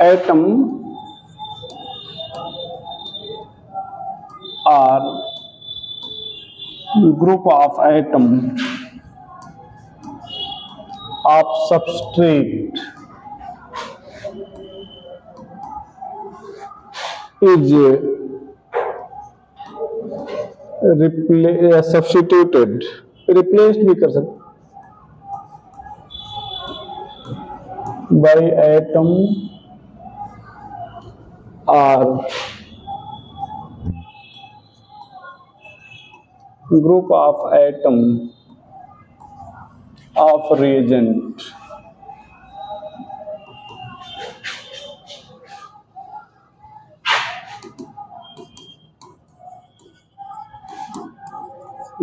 Atom are group of atom of substrate is substituted, replaced भी कर सकते by atom or group of atom of reagent.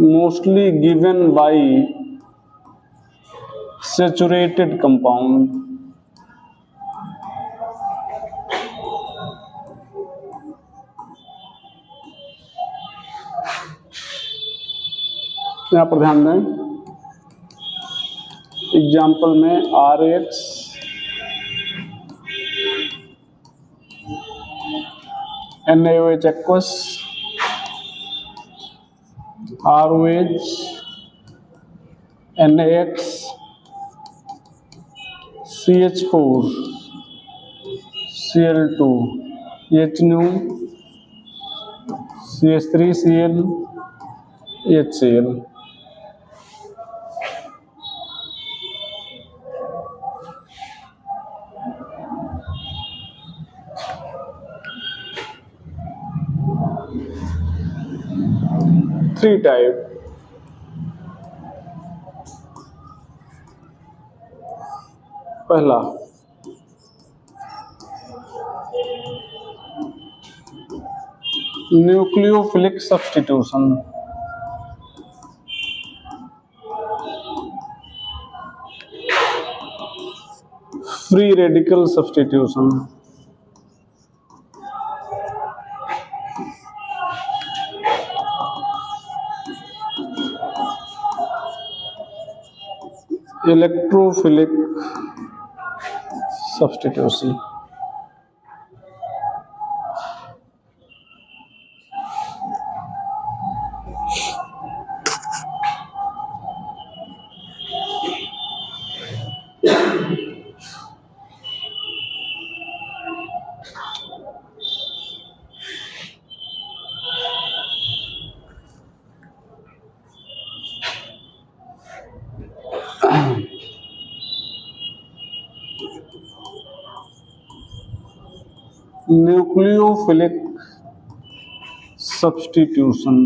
Mostly given by saturated compound. यहाँ पर ध्यान दें, example में RH NaOH aqueous, ROH NaX, CH4 Cl2 HNO CH3Cl HCl. Three type. पहला nucleophilic substitution, free radical substitution, electrophilic substitution. Nucleophilic substitution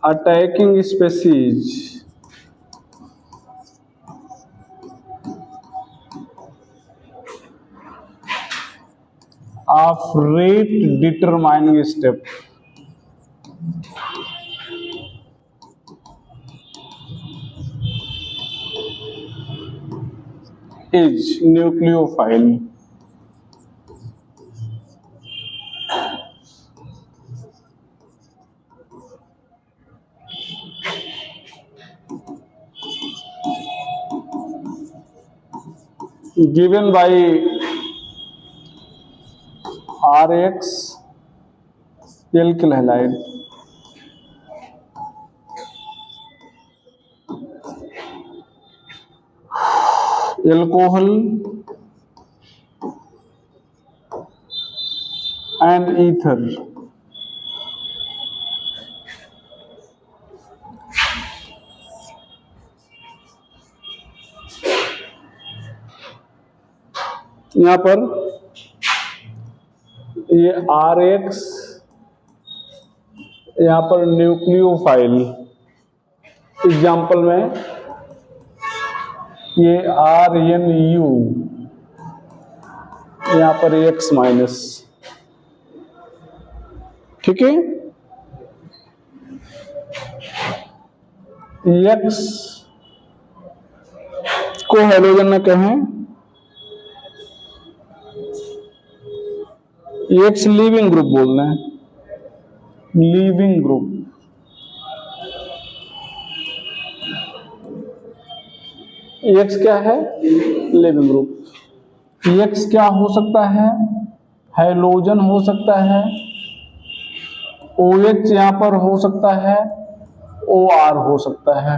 attacking species of rate determining step. Is nucleophile. Given by RX alkyl halide, alcohol and ether. यहाँ पर ये RX, यहाँ पर nucleophile, example में ये RNU, यहाँ पर X माइनस. ठीक है, एक्स को हेलोजन में कहें, एक्स लीविंग ग्रुप बोल रहे हैं, लीविंग ग्रुप। एक्स क्या है? Leaving group. एक्स क्या हो सकता है? हेलोजन हो सकता है, OH यहां पर हो सकता है, OR हो सकता है।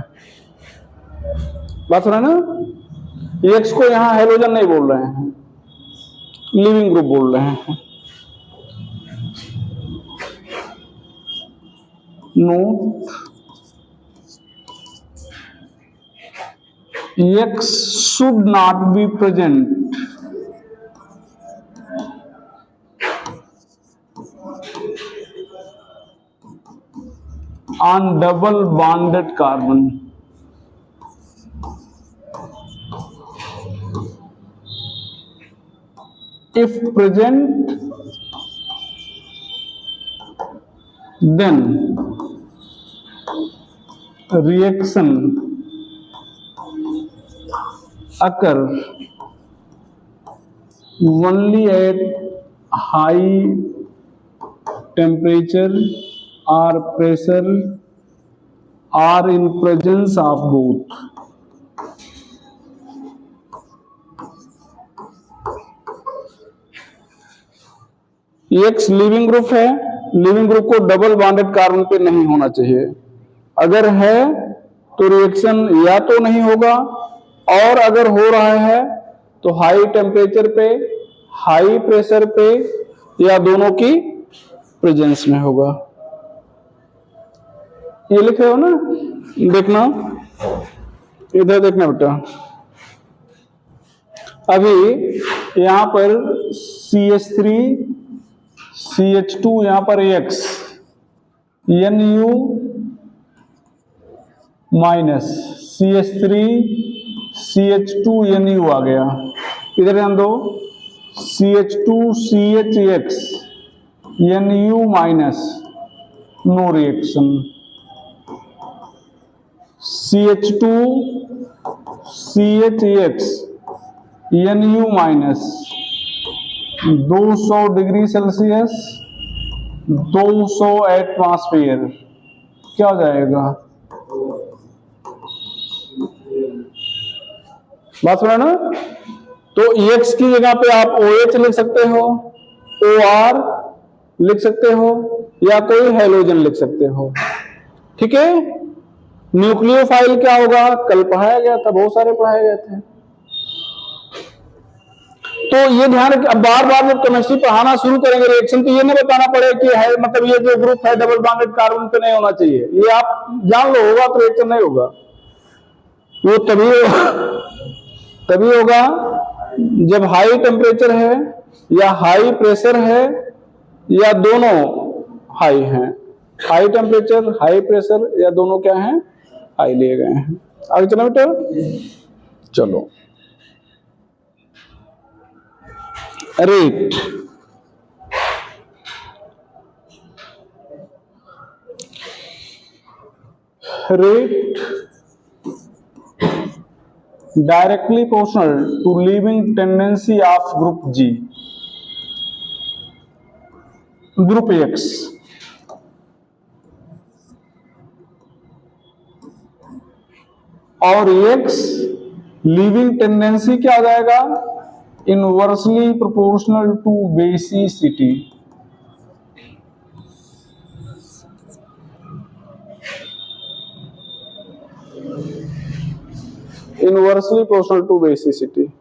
बात सुना ना? एक्स को यहां हेलोजन नहीं बोल रहे हैं, लिविंग ग्रुप बोल रहे हैं। Note, X should not be present on double bonded carbon. If present, then reaction occur only at high temperature or pressure or in presence of both. X leaving group है, leaving group को double bonded carbon पे नहीं होना चाहिए। अगर है तो reaction या तो नहीं होगा, और अगर हो रहा है तो हाई टेम्परेचर पे, हाई प्रेशर पे, या दोनों की प्रेजेंस में होगा। ये लिखे हो ना, देखना, इधर देखना बेटा। अभी यहां पर CH3 CH2, यहां पर X, Nu minus CH3 CH2 Nu आ गया। इधर ध्यान दो, CH2 CHX Nu minus, no reaction. CH2 CHX Nu minus, 200 degree Celsius, 200 atmosphere, क्या हो जाएगा? बात सुना ना? तो EX की जगह पे आप OH लिख सकते हो, OR लिख सकते हो, या कोई हेलोजन लिख सकते हो। ठीक है? न्यूक्लियोफाइल क्या होगा? कल पढ़ाया गया था, बहुत सारे पढ़ाए गए थे। तो ये ध्यान रखिए, अब बार बार जब केमिस्ट्री पढ़ाना शुरू करेंगे रिएक्शन, तो ये नहीं बताना पड़े कि है, मतलब ये जो ग्रुप है डबल बॉन्डेड कार्बन पे नहीं होना चाहिए। ये आप जान लो, होगा तो रिएक्शन नहीं होगा। वो तभी होगा जब हाई टेम्परेचर है, या हाई प्रेशर है, या दोनों हाई हैं। हाई टेम्परेचर, हाई प्रेशर, या दोनों क्या हैं? हाई लिए गए हैं। आगे चलो बेटा, चलो। Rate, rate directly proportional to leaving tendency of group G, group X, और X लीविंग टेंडेंसी क्या हो जाएगा? Inversely proportional to basicity. Inversely proportional to basicity.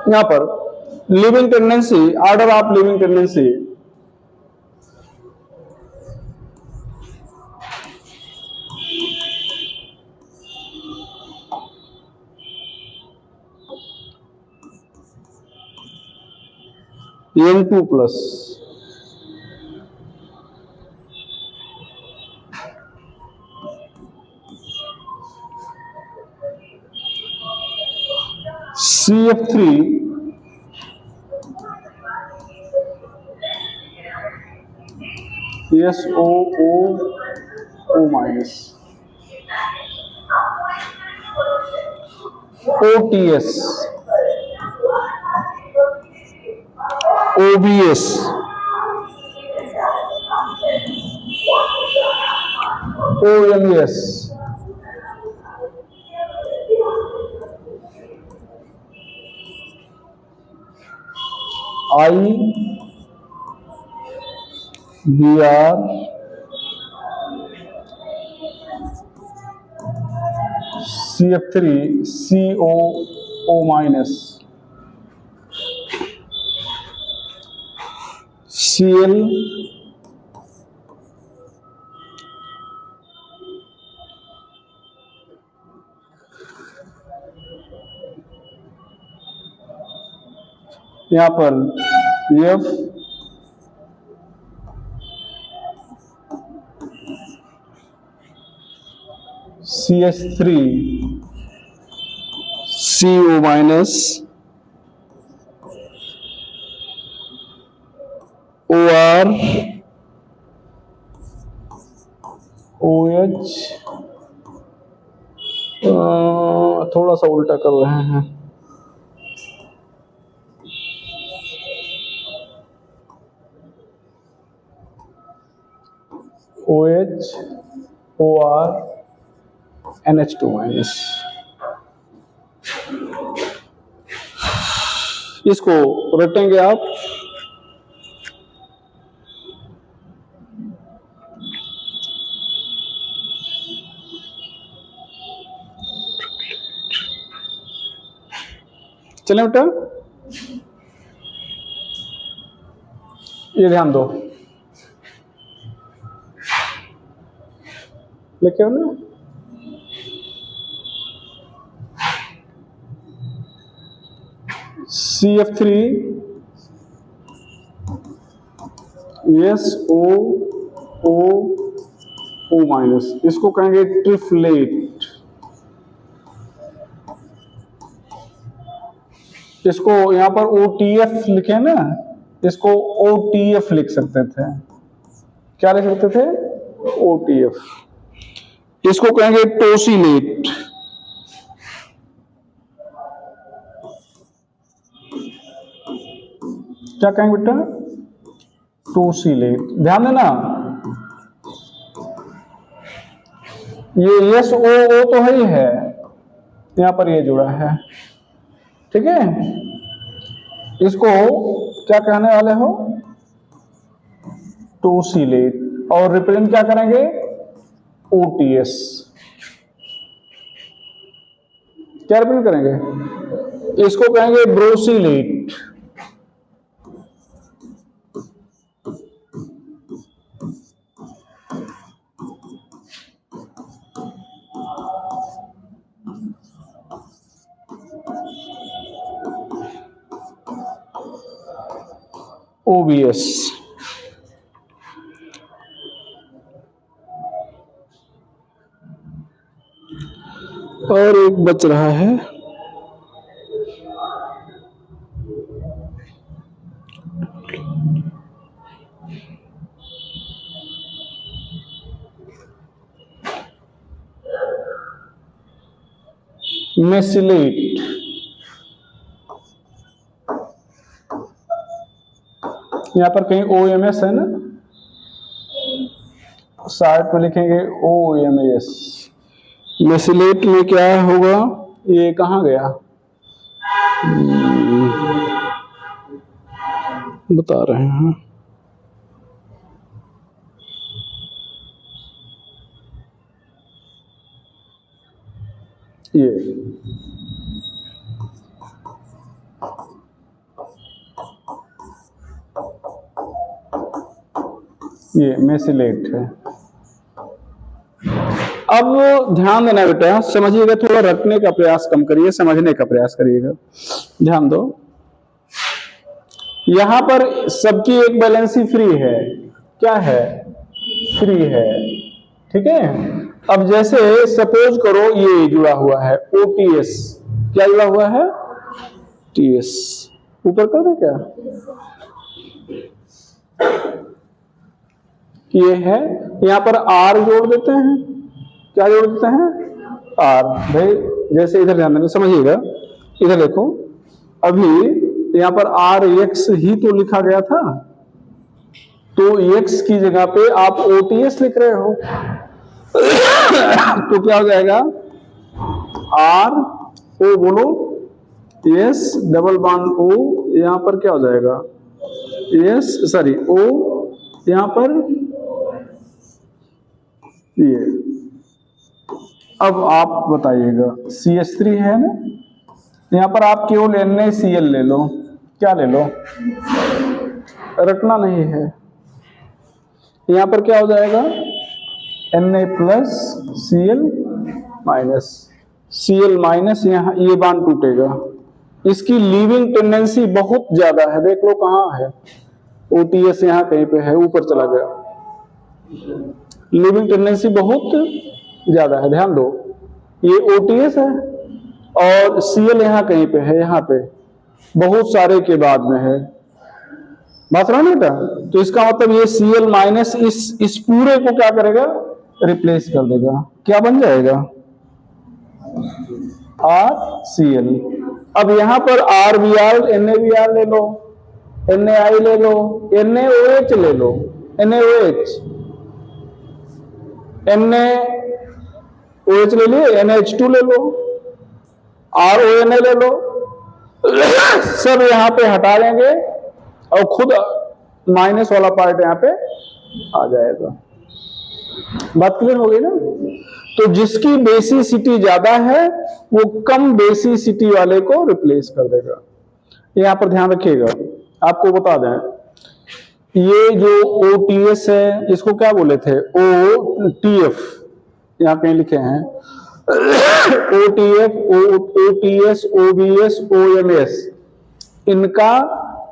यहां पर leaving tendency, order of leaving tendency, N2 plus CF3 SOO minus OTS OBS OMS IBR CF3 COO minus Cl यहां पर F CH3 CO minus OR OH थोड़ा सा उल्टा कर रहे हैं OH OR NH2 माइनस इसको रटेंगे आप चले बेटा ये ध्यान दो लिखे हो ना CF3 SOO माइनस इसको कहेंगे ट्रिफ्लेट इसको यहां पर OTF लिखे ना इसको OTF लिख सकते थे क्या लिख सकते थे OTF इसको कहेंगे टोसिलेट क्या कहेंगे बेटा टोसिलेट ध्यान देना ये SOO तो है ही है यहां पर ये जुड़ा है ठीक है इसको क्या कहने वाले हो टोसिलेट और रिप्रेजेंट क्या करेंगे OTS क्या रिप्रेजेंट करेंगे इसको कहेंगे ब्रोसिलेट OBS और एक बच रहा है मेसिलेट यहां पर कहीं OMS है ना साइड पे लिखेंगे OMS मेसिलेट में क्या होगा ये कहां गया बता रहे हैं ये मेसिलेट है अब ध्यान देना बेटा समझिएगा थोड़ा रटने का प्रयास कम करिए समझने का प्रयास करिएगा ध्यान दो यहां पर सबकी एक वैलेंसी फ्री है, क्या है, फ्री है, ठीक है। अब जैसे सपोज करो ये जुड़ा हुआ है ओटीएस, क्या जुड़ा हुआ है, टीएस, ऊपर कर दे क्या, ये है, यहां पर आर जोड़ देते हैं, क्या जोड़ देते हैं, आर। भाई जैसे इधर ध्यान देना, समझिएगा, इधर देखो, अभी यहां पर आर एक्स ही तो लिखा गया था, तो एक्स की जगह पे आप ओटीएस लिख रहे हो, तो क्या हो जाएगा, आर ओ बोलो, एस डबल बॉन्ड ओ, यहां पर क्या हो जाएगा, एस सॉरी ओ, यहां पर ये। अब आप बताइएगा CH3 है ना, यहां पर आप केवल NaCl ले लो, क्या ले लो, रटना नहीं है, यहां पर क्या हो जाएगा, Na plus Cl minus, Cl minus, यहां ये बांड टूटेगा, इसकी लीविंग टेंडेंसी बहुत ज्यादा है, देख लो कहां है, ओटीएस यहां कहीं पे है, ऊपर चला गया, लिविंग टेंडेंसी बहुत ज्यादा है, ध्यान दो, ये ओटीएस है और सीएल यहां कहीं पे है, यहां पे बहुत सारे के बाद में है, बात रहा बेटा, तो इसका मतलब ये सीएल माइनस इस पूरे को क्या करेगा, रिप्लेस कर देगा, क्या बन जाएगा, आर सीएल। अब यहां पर R B R, N A B R ले लो, एन ए आई ले लो, एन ए ओ एच ले लो, N A O H, N A O H ले लिए, एन एच टू ले लो, आर ओ एन ए ले लो, सब यहां पे हटा लेंगे और खुद माइनस वाला पार्ट यहां पे आ जाएगा, बात क्लियर हो गई ना। तो जिसकी बेसिसिटी ज्यादा है वो कम बेसिसिटी वाले को रिप्लेस कर देगा, यहां पर ध्यान रखिएगा। आपको बता दें, ये जो ओटीएस है इसको क्या बोले थे, ओटीएफ, यहां कहीं लिखे हैं ओटीएफ, ओटीएस, ओबीएस, ओएमएस, इनका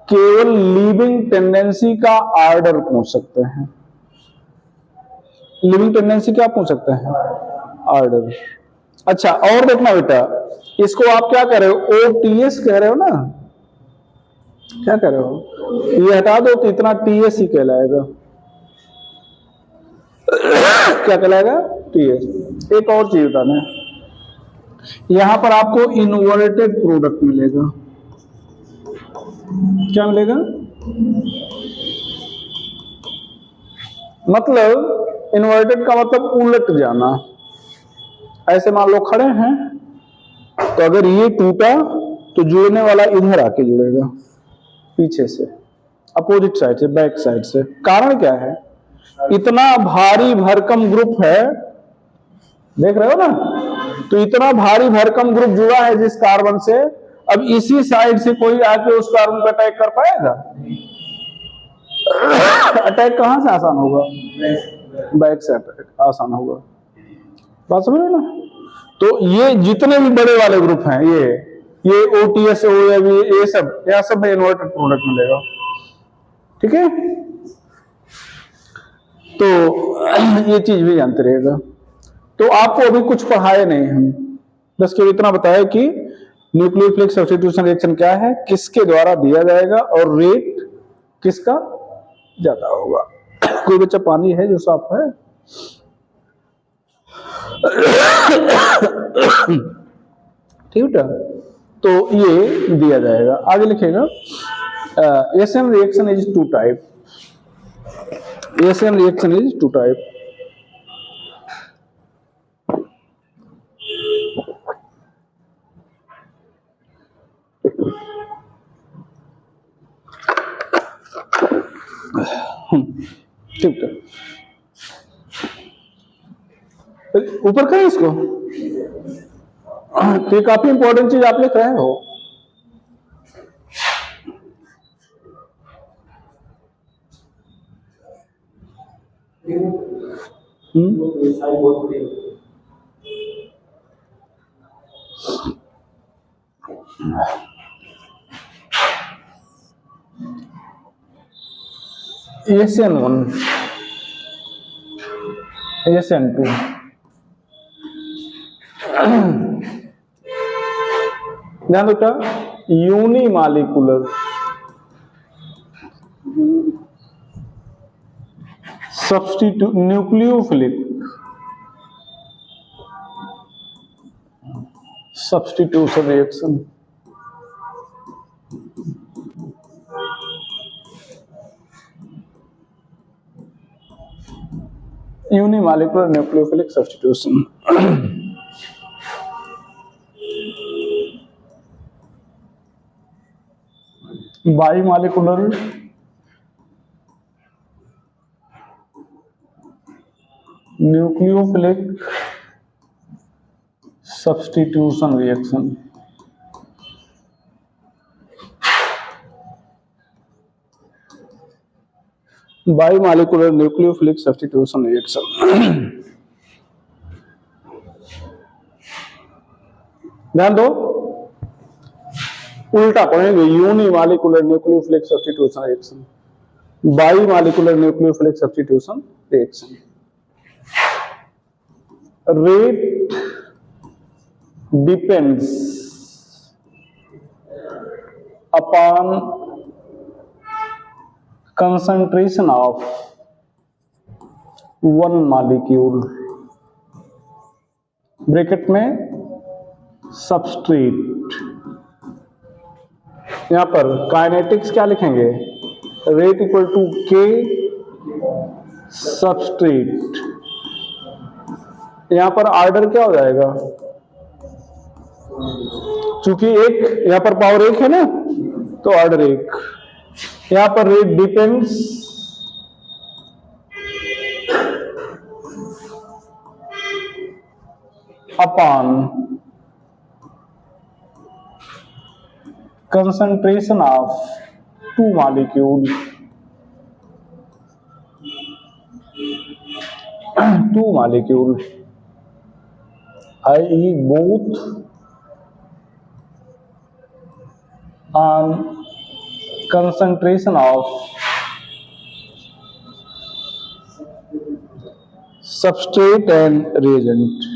केवल लीविंग टेंडेंसी का ऑर्डर पूछ सकते हैं, लिविंग टेंडेंसी क्या पूछ सकते हैं, ऑर्डर। अच्छा और देखना बेटा, इसको आप क्या कह रहे हो, ओटीएस कह रहे हो ना, क्या कह रहे हो, ये हटा दो तो इतना टीएस ही कहलाएगा, क्या कहलाएगा, टीएस। एक और चीज बताना, यहां पर आपको इन्वर्टेड प्रोडक्ट मिलेगा, क्या मिलेगा, मतलब इन्वर्टेड का मतलब उलट जाना, ऐसे मान लो खड़े हैं, तो अगर ये टूटा तो जुड़ने वाला इधर आके जुड़ेगा, पीछे से, अपोजिट साइड से, बैक साइड से। कारण क्या है, इतना भारी भरकम ग्रुप है, देख रहे हो ना, तो इतना भारी भरकम ग्रुप जुड़ा है जिस कार्बन से, अब इसी साइड से कोई आके उस कार्बन पर अटैक कर पाएगा, अटैक कहां से आसान होगा, बैक से अटैक आसान होगा, बात समझ रहे ना। तो ये जितने भी बड़े वाले ग्रुप हैं, ये ओटीएस, ओएवी, ये सब, यह सब में इन्वर्टेड प्रोडक्ट मिलेगा, ठीक है। तो ये चीज भी जानते रहेगा। तो आपको अभी कुछ पढ़ाए नहीं हम, बस केवल इतना बताया कि न्यूक्लियोफिलिक सब्स्टिट्यूशन रिएक्शन क्या है, किसके द्वारा दिया जाएगा और रेट किसका ज्यादा होगा। कोई बच्चा पानी है जो साफ है, ठीक है। तो ये दिया जाएगा, आगे लिखेगा, SN reaction is two type, SN reaction is two type, ठीक है। ऊपर करें इसको, तो ये काफी इंपॉर्टेंट चीज आप लिख रहे हो। SN1 SN2 ध्यान बेटा unimolecular substitute nucleophilic substitution reaction unimolecular nucleophilic substitution bimolecular nucleophilic substitution reaction bimolecular nucleophilic substitution reaction ध्यान दो उल्टा पढ़ेंगे unimolecular nucleophilic substitution reaction bimolecular nucleophilic substitution reaction rate depends upon concentration of one molecule bracket में substrate यहां पर kinetics क्या लिखेंगे rate equal to k substrate यहां पर ऑर्डर क्या हो जाएगा चूंकि एक यहां पर पावर एक है ना तो ऑर्डर एक यहां पर rate depends upon concentration of two molecules i.e. both on concentration of substrate and reagent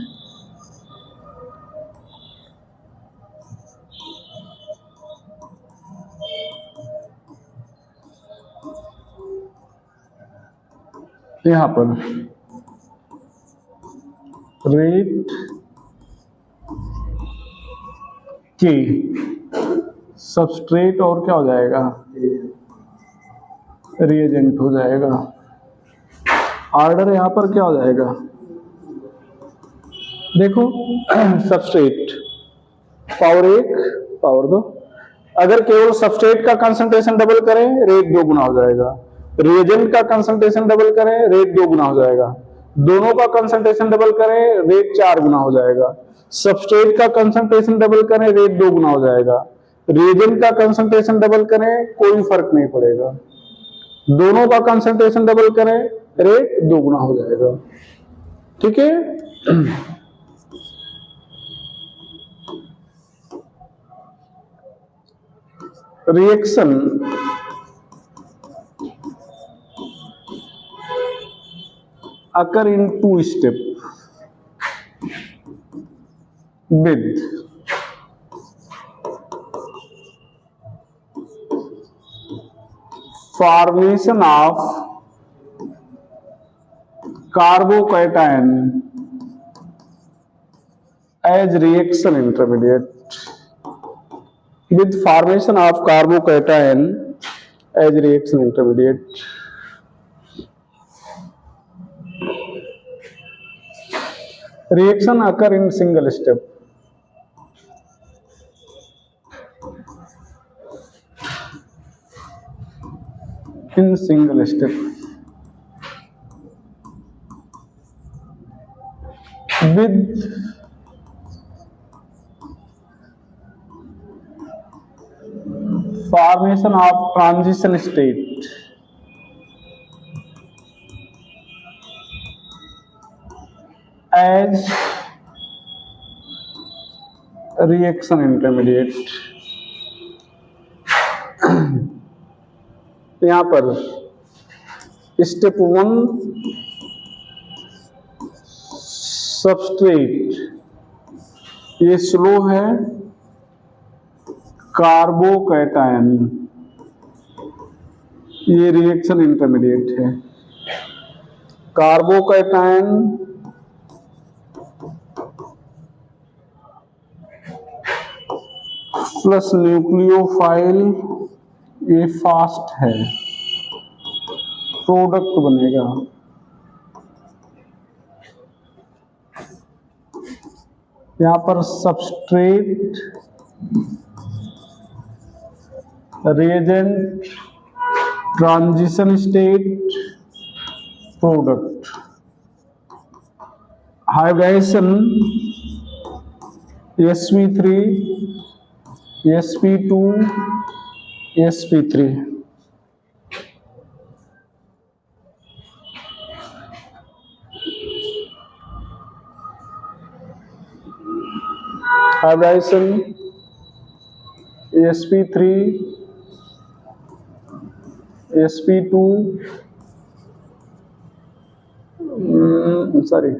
यहां पर रेट के सबस्ट्रेट और क्या हो जाएगा रिएजेंट हो जाएगा ऑर्डर यहां पर क्या हो जाएगा देखो सबस्ट्रेट पावर एक पावर दो अगर केवल सबस्ट्रेट का कंसंट्रेशन डबल करें रेट 2 गुना हो जाएगा रिएजेंट का कंसंट्रेशन डबल करें रेट 2 गुना हो जाएगा दोनों का कंसंट्रेशन डबल करें रेट 4 गुना हो जाएगा सबस्ट्रेट का कंसंट्रेशन डबल करें रेट 2 गुना हो जाएगा रिएजेंट का कंसंट्रेशन डबल करें कोई फर्क नहीं पड़ेगा दोनों का कंसंट्रेशन डबल करें रेट 2 गुना हो जाएगा ठीक है reaction occur in 2 steps with formation of carbocation as reaction intermediate with formation of carbocation as reaction intermediate reaction occur in single step with formation of transition state as reaction intermediate यहां पर step 1 substrate, ये slow है, carbocation, ये reaction intermediate है। Carbocation plus nucleophile, ये fast है, product बनेगा। यहां पर substrate, reagent, transition state, product. Hybridization sp3, sp2, sp3। Hybridization sp3, sp2, sorry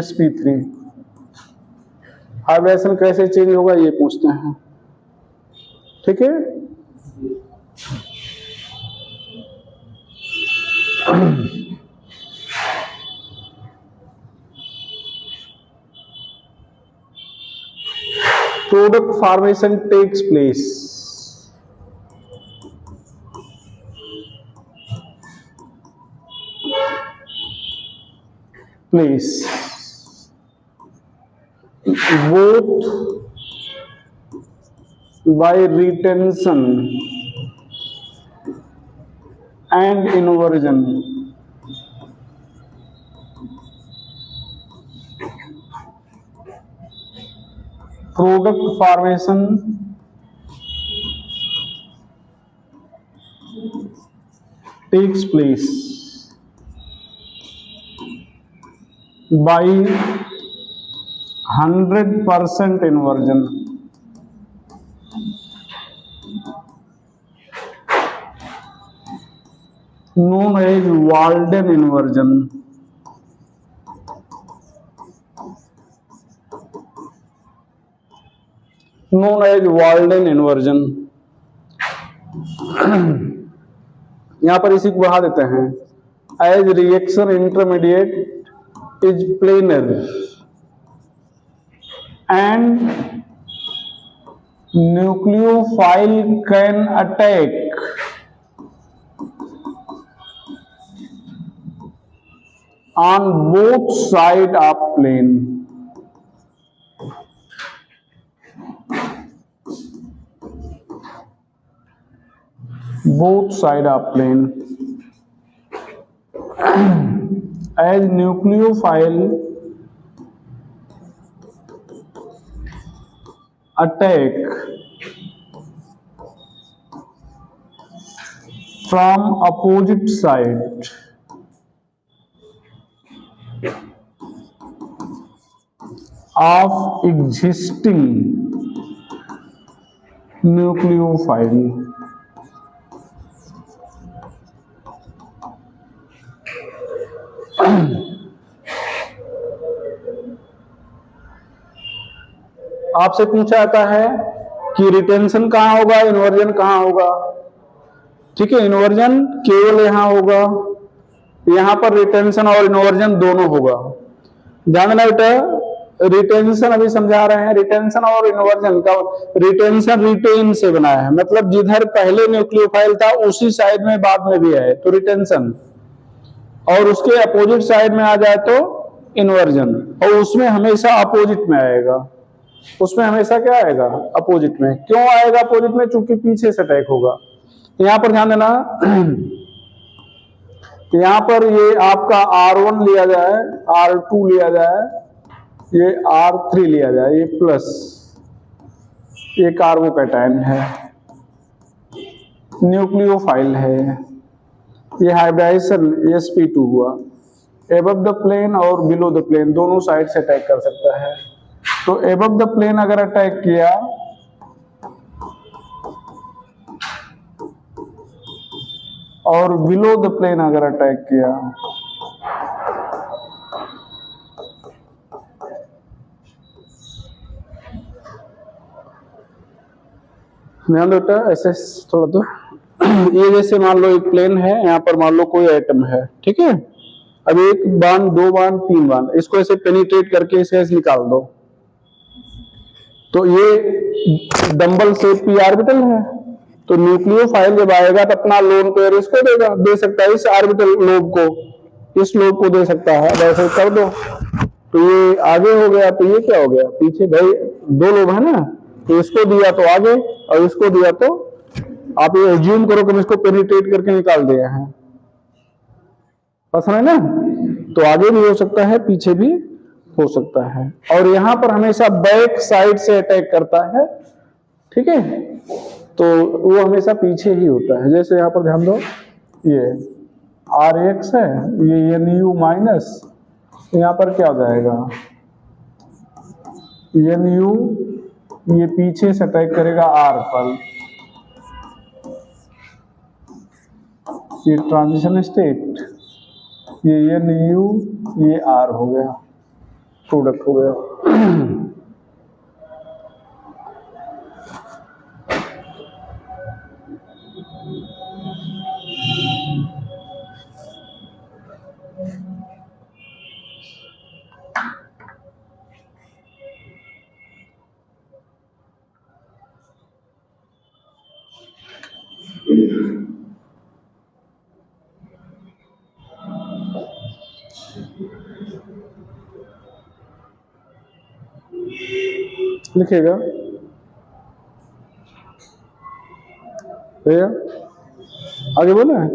sp3। Hybridization कैसे चेंज होगा ये पूछते हैं, ठीक है। Product formation takes place both by retention and inversion। Product formation takes place by 100% inversion। known as Walden inversion। known as Walden inversion। यहां पर इसी को बढ़ा देते हैं। As reaction intermediate is planar and nucleophile can attack on both side of plane। both side of plane as nucleophile attack from opposite side of existing nucleophile। आपसे पूछा जाता है कि रिटेंशन कहां होगा, इन्वर्जन कहां होगा। ठीक है, इन्वर्जन केवल यहां होगा, यहां पर रिटेंशन और इन्वर्जन दोनों होगा। ध्यान देना बेटा, रिटेंशन अभी समझा रहे हैं। रिटेंशन और इन्वर्जन का, रिटेंशन रिटेन से बना है, मतलब जिधर पहले न्यूक्लियोफाइल था उसी साइड में बाद में भी है तो रिटेंशन, और उसके अपोजिट साइड में आ जाए तो इन्वर्जन, और उसमें हमेशा अपोजिट में आएगा। उसमें हमेशा क्या आएगा, अपोजिट में। क्यों आएगा अपोजिट में, चूंकि पीछे से अटैक होगा। यहां पर ध्यान देना, यहां पर ये आपका R1 लिया जाए, R2 लिया जाए, ये R3 लिया जाए, ये प्लस, ये कार्बोकैटायन है, न्यूक्लियोफाइल है, ये हाइब्रिडाइजेशन sp2 हुआ। एबव द प्लेन और बिलो द प्लेन दोनों साइड से अटैक कर सकता है। तो एबव द प्लेन अगर अटैक किया और बिलो द प्लेन अगर अटैक किया, ध्यान दो बेटा ऐसे थोड़ा तो ये जैसे मान लो एक प्लेन है, यहाँ पर मान लो कोई एटम है, ठीक है। अब एक बाण, दो बाण, तीन बाण, इसको ऐसे पेनिट्रेट करके इसे ऐसे निकाल दो, तो ये डंबल शेप पी ऑर्बिटल है। तो न्यूक्लियोफाइल जब आएगा तो अपना लोन पेयर इसको देगा, दे सकता है इस ऑर्बिटल लोब को, इस लोब को दे सकता है। अब ऐसे कर दो तो ये आगे हो गया, तो ये क्या हो गया पीछे, भाई दो लोब है ना, तो इसको दिया तो आगे और इसको दिया तो, आप ये एज्यूम करो कि हम इसको पेनिट्रेट करके निकाल दिए हैं, पसंद है ना। तो आगे भी हो सकता है, पीछे भी हो सकता है, और यहां पर हमेशा बैक साइड से अटैक करता है, ठीक है। तो वो हमेशा पीछे ही होता है। जैसे यहां पर ध्यान दो, ये RX है, ये NU माइनस, यहां पर क्या हो जाएगा NU, ये पीछे से अटैक करेगा R पर, ये ट्रांजिशन स्टेट, ये NU, ये R हो गया, प्रोडक्ट हो गया। लिखेगा भैया, आगे बोला है,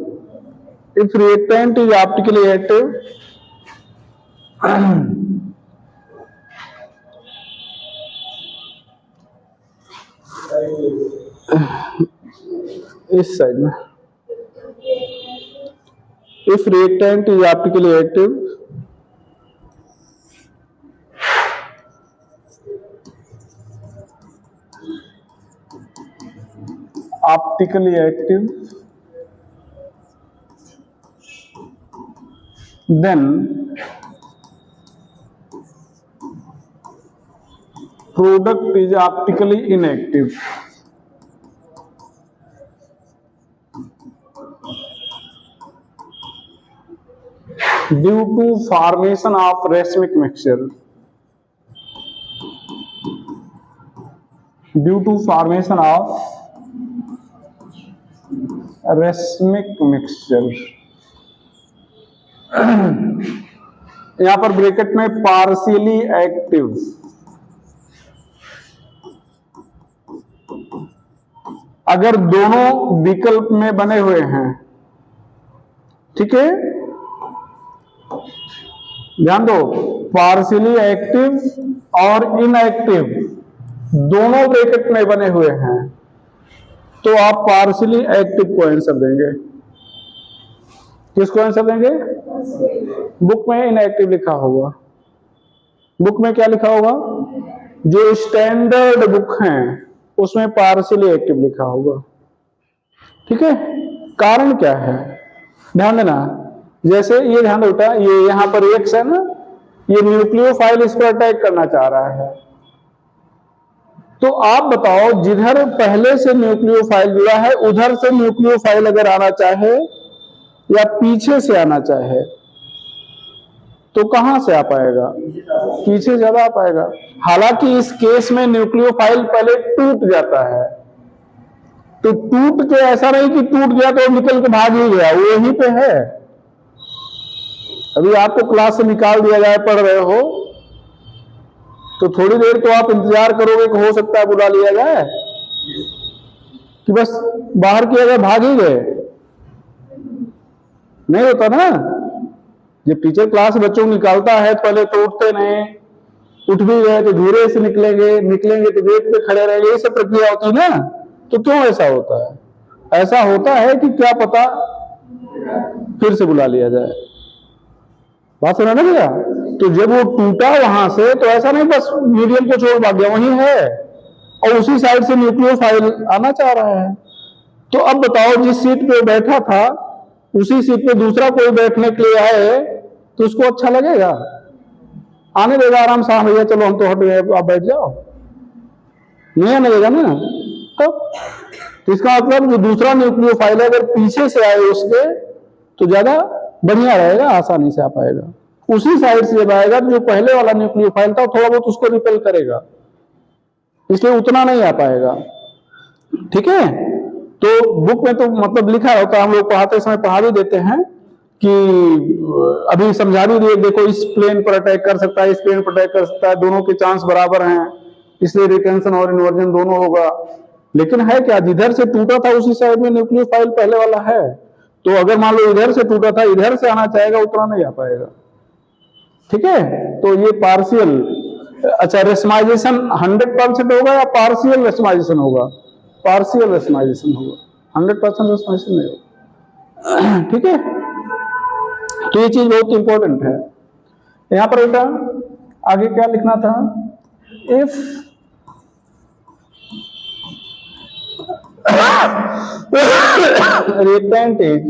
if reactant is optically active, इस साइड में, if reactant is optically active, optically active, then product is optically inactive. Due to formation of racemic mixture, due to formation of racemic mixture, यहां पर ब्रैकेट में partially active, अगर दोनों विकल्प में बने हुए हैं, ठीक है, ध्यान दो, पार्शियली एक्टिव और इनएक्टिव दोनों ब्रैकेट में बने हुए हैं, तो आप पार्शियली एक्टिव को आंसर देंगे। किसको आंसर देंगे? बुक में इनएक्टिव लिखा होगा, बुक में क्या लिखा होगा, जो स्टैंडर्ड बुक हैं उसमें पार्शियली एक्टिव लिखा होगा, ठीक है। कारण क्या है, ध्यान देना, जैसे ये ध्यान देता, ये यहां पर X है ना, ये न्यूक्लियोफाइल इस पर अटैक करना चाह रहा है, तो आप बताओ जिधर पहले से न्यूक्लियोफाइल जुड़ा है उधर से न्यूक्लियोफाइल अगर आना चाहे या पीछे से आना चाहे तो कहां से आ पाएगा, पीछे ज्यादा आ पाएगा। हालांकि इस केस में न्यूक्लियोफाइल पहले टूट जाता है, तो टूट के ऐसा नहीं कि टूट गया तो निकल के भाग ही गया, वो यहीं पे है। अभी आपको क्लास से निकाल दिया जाए, पढ़ रहे हो तो थोड़ी देर तो आप इंतजार करोगे कि हो सकता है बुला लिया जाए, कि बस बाहर किया गया भाग ही गए, नहीं होता ना। जब टीचर क्लास बच्चों को निकालता है तो पहले तो उठते नहीं, उठ भी गए तो धीरे से निकलेंगे, निकलेंगे तो गेट पे खड़े रहेंगे, ये सब प्रक्रिया होती है ना। तो क्यों ऐसा होता है? ऐसा होता है कि क्या पता फिर से बुला लिया जाए, बात सुना ना भैया। तो जब वो टूटा वहां से तो ऐसा नहीं बस मीडियम को छोड़ भाग गया, वहीं है और उसी साइड से न्यूक्लियोफाइल आना चाह रहा है। तो अब बताओ जिस सीट पे बैठा था उसी सीट पे दूसरा कोई बैठने के लिए आए तो उसको अच्छा लगेगा? आने देगा आराम से, हाँ भैया चलो हम तो हट गए, आप बैठ जाओ, नहीं आने देगा ना। तो इसका मतलब जो दूसरा न्यूक्लियोफाइल है अगर पीछे से आए उसके तो ज्यादा बढ़िया रहेगा, आसानी से आ पाएगा। उसी साइड से जब आएगा तो जो पहले वाला न्यूक्लियोफाइल था थोड़ा बहुत उसको रिपेल करेगा, इसलिए उतना नहीं आ पाएगा। ठीक है, तो बुक में तो मतलब लिखा होता है, हम लोग पढ़ाते समय पढ़ा भी देते हैं कि अभी समझा भी दिए, देखो इस प्लेन पर अटैक कर सकता है, इस प्लेन पर अटैक कर सकता है, दोनों के चांस बराबर हैं, इसलिए रिटेंशन और इन्वर्जन दोनों होगा। लेकिन है क्या, जिधर से टूटा था उसी साइड में न्यूक्लियोफाइल पहले वाला है, तो अगर मान लो इधर से टूटा था इधर से आना चाहेगा उतना नहीं आ पाएगा। ठीक है, तो ये पार्शियल, अच्छा रेशमाइजेशन 100% होगा या पार्शियल रेशमाइजेशन होगा? पार्शियल रेशमाइजेशन होगा, 100% रेशमाइजेशन नहीं होगा। ठीक है, तो ये चीज बहुत इंपॉर्टेंट है। यहां पर बेटा आगे क्या लिखना था, if reactant is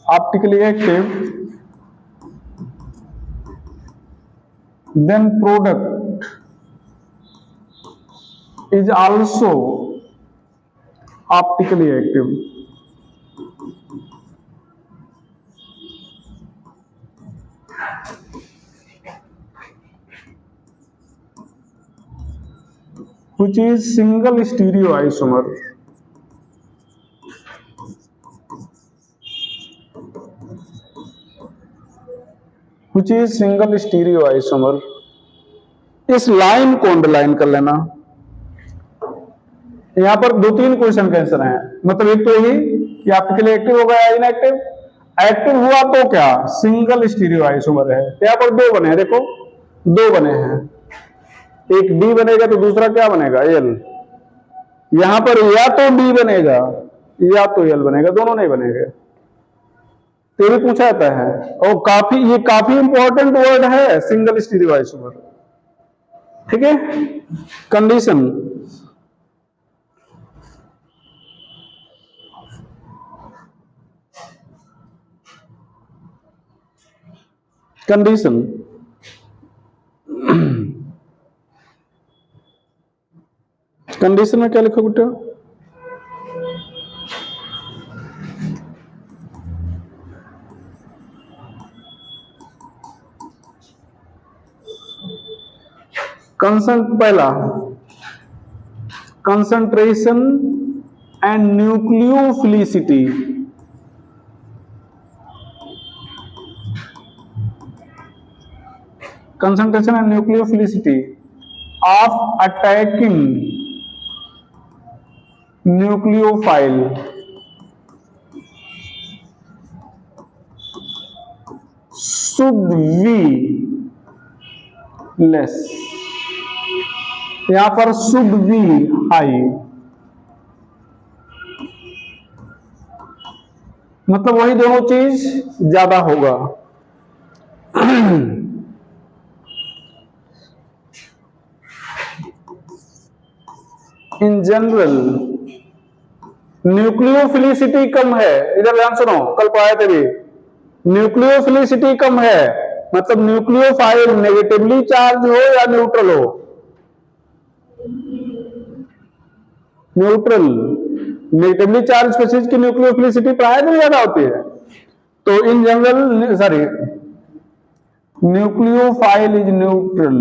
optically active then product is also optically active. Which is single stereoisomer. Which is single stereoisomer. इस लाइन को अंडरलाइन कर लेना। यहां पर 2-3 क्वेश्चन का आंसर है, मतलब एक तो ही कि ऑप्टिकली एक्टिव होगा या इनएक्टिव। एक्टिव हुआ तो क्या, सिंगल स्टीरियोआइसोमर है। यहां पर 2 बने हैं, देखो 2 बने हैं, एक डी बनेगा तो दूसरा क्या बनेगा, एल। यहां पर या तो डी बनेगा या तो एल बनेगा, दोनों नहीं बनेंगे। तो भी पूछा जाता है, और ये काफी इंपॉर्टेंट वर्ड है सिंगल स्टीरियोआइसोमर। ठीक है, कंडीशन कंडीशन कंडीशन में क्या लिखो बेटा, पहला concentration and nucleophilicity. concentration and nucleophilicity of attacking nucleophile should be less। यहां पर should be high, मतलब वही दोनों चीज ज्यादा होगा। इन जनरल न्यूक्लियोफिलिसिटी कम है, इधर ध्यान सुनो, कल पढ़ाए थे भी, न्यूक्लियोफिलिसिटी कम है मतलब न्यूक्लियोफाइल नेगेटिवली चार्ज हो या न्यूट्रल हो, न्यूट्रल। नेगेटिवली चार्ज स्पीशीज की न्यूक्लियोफिलिसिटी प्राय में ज्यादा होती है। तो in general sorry nucleophile is neutral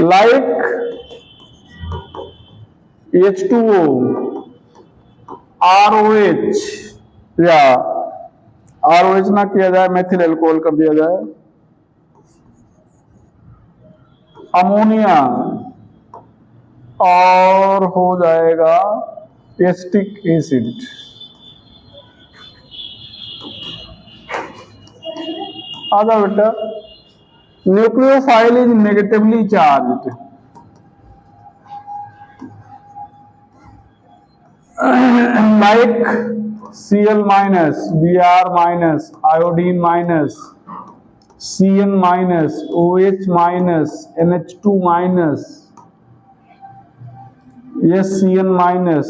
like H2O, ROH, या ROH ना किया जाए मेथिल एल्कोहल कर दिया जाए, अमोनिया, और हो जाएगा एसिटिक एसिड। आजा बेटा, nucleophile is negatively charged like Cl-, Br-, iodine-, Cn minus, OH minus, NH2 minus, SCN minus,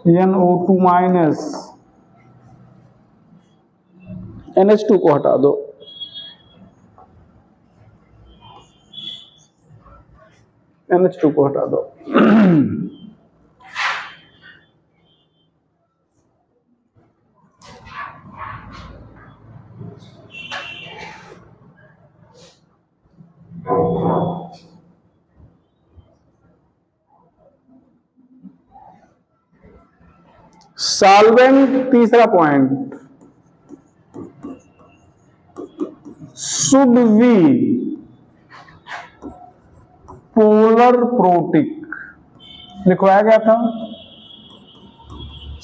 NO2 minus, NH2 को हटा दो, NH2 को हटा दो। सॉल्वेंट, तीसरा point, should be polar protic लिखवाया गया था।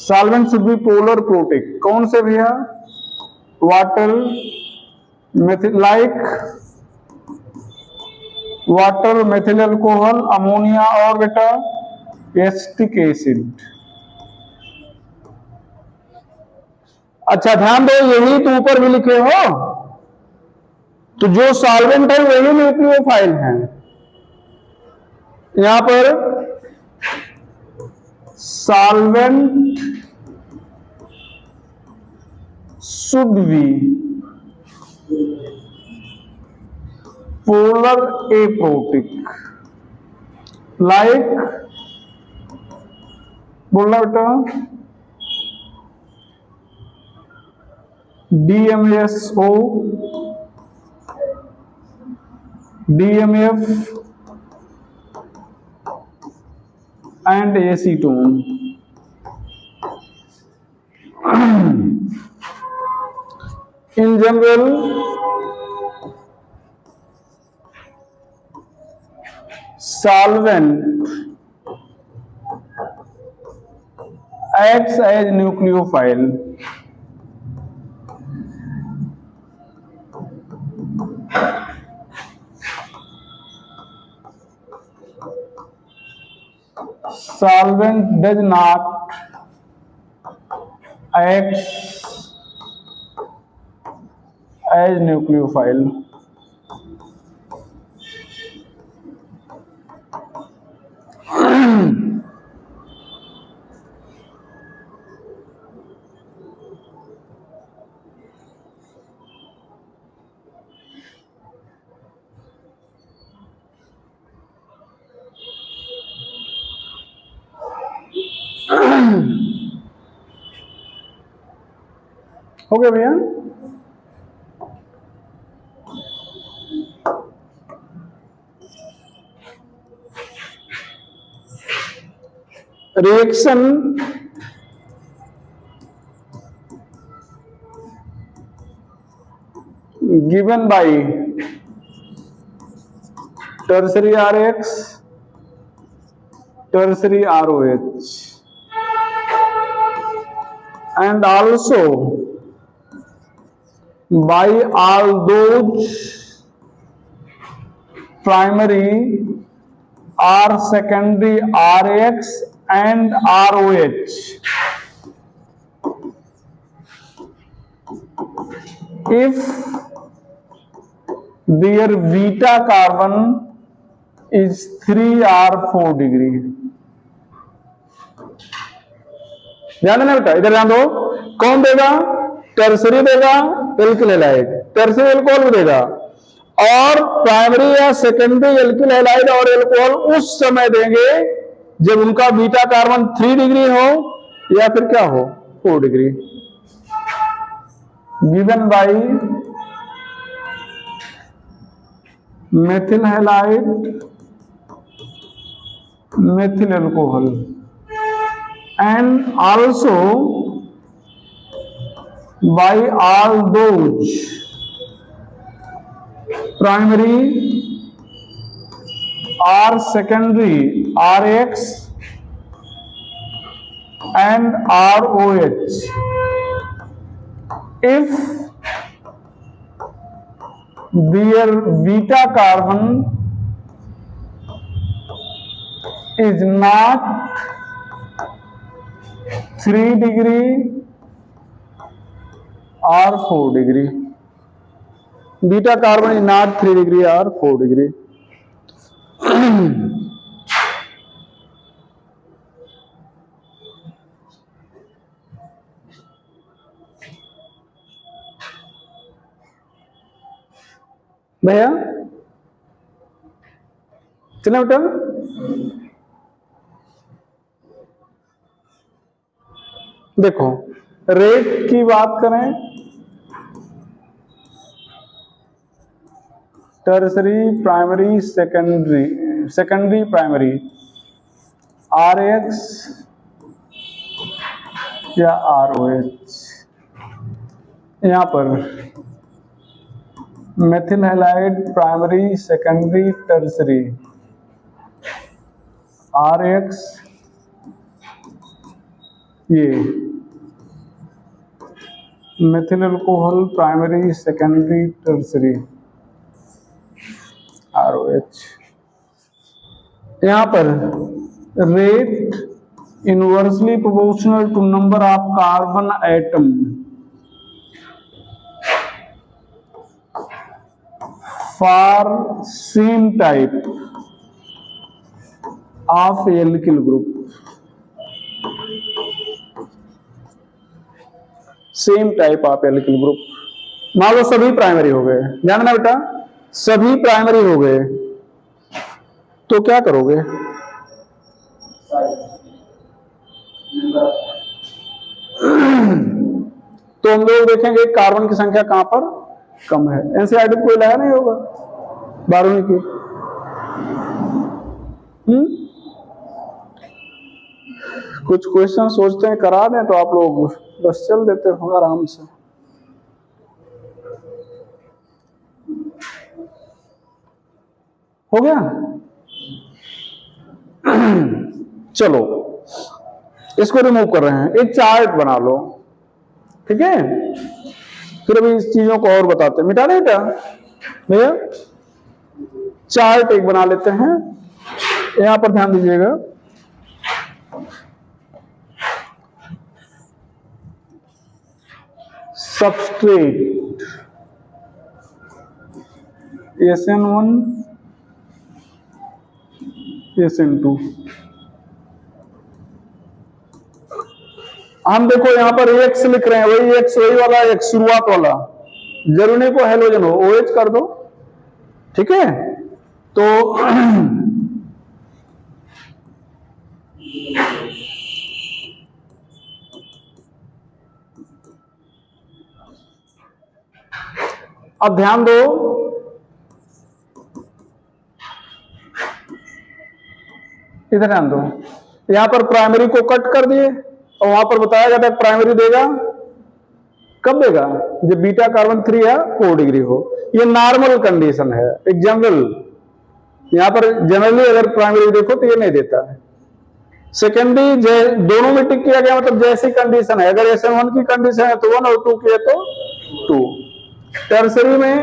Solvent should be polar protic, कौन से भैया? Water, like water, methyl alcohol, ammonia और बेटा एसिटिक एसिड। अच्छा ध्यान दो, यही तो ऊपर भी लिखे हो, तो जो सॉल्वेंट है वही न्यूक्लियोफाइल है। यहां पर solvent should be polar aprotic, like बोलना बेटा DMSO, DMF and acetone। In general, solvent acts as nucleophile। Solvent does not act as nucleophile। हो गया भैया? Reaction given by tertiary RH, tertiary ROH, and also by all those primary or secondary RH and ROH if their beta carbon is 3 or 4 degree. ध्यान देना बेटा, इधर ध्यान दो, कौन देगा? टर्सरी देगा एल्किल हैलाइड, टर्सरी अल्कोहल भी देगा, और प्राइमरी या सेकेंडरी एल्किल हैलाइड और अल्कोहल उस समय देंगे जब उनका बीटा कार्बन 3 डिग्री हो या फिर क्या हो, 4 degree. Given by methyl halide, methyl alcohol, and also by all those primary or secondary RH and ROH if their beta carbon is not 3 degree और 4 degree. Beta carbon is not 3 degree और 4 degree. भैया चलो बेटा, देखो rate की बात करें, tertiary, primary, secondary primary, RX या ROH, यहां पर methyl halide primary, secondary, tertiary, RX, ये methyl alcohol primary, secondary, tertiary, ROH। यहां पर rate inversely proportional to number of carbon atom for same type of alkyl group. Same type of alkyl group, मान लो सभी primary हो गए, जानना बेटा सभी प्राइमरी हो गए, तो क्या करोगे? तो हम लोग देखेंगे कार्बन की संख्या कहां पर कम है। एनसीईआरटी कोई लाया नहीं होगा 12वीं की। कुछ क्वेश्चन सोचते हैं करा दें तो आप लोग बस चल देते हो आराम से। हो गया? चलो इसको रिमूव कर रहे हैं, एक चार्ट बना लो, ठीक है? फिर अभी इस चीजों को और बताते हैं। मिटा दें क्या भैया? चार्ट एक बना लेते हैं, यहां पर ध्यान दीजिएगा। सबस्ट्रेट SN1 SN2, हम देखो यहां पर X लिख रहे हैं, वही X वही वाला X शुरुआत वाला, जरूरी को हेलोजन हो OH कर दो, ठीक है? तो अब ध्यान दो, इधर ध्यान दो, यहां पर प्राइमरी को कट कर दिए और वहां पर बताया जाता है प्राइमरी देगा कब देगा? जब बीटा कार्बन 3 या 4 डिग्री हो। ये नॉर्मल कंडीशन है, एक जनरल। यहां पर जनरली अगर प्राइमरी देखो तो ये नहीं देता है। सेकेंडरी दोनों में टिक किया गया, मतलब जैसी कंडीशन है, अगर SN1 की कंडीशन है तो 1 और 2 की है तो 2। टर्सरी में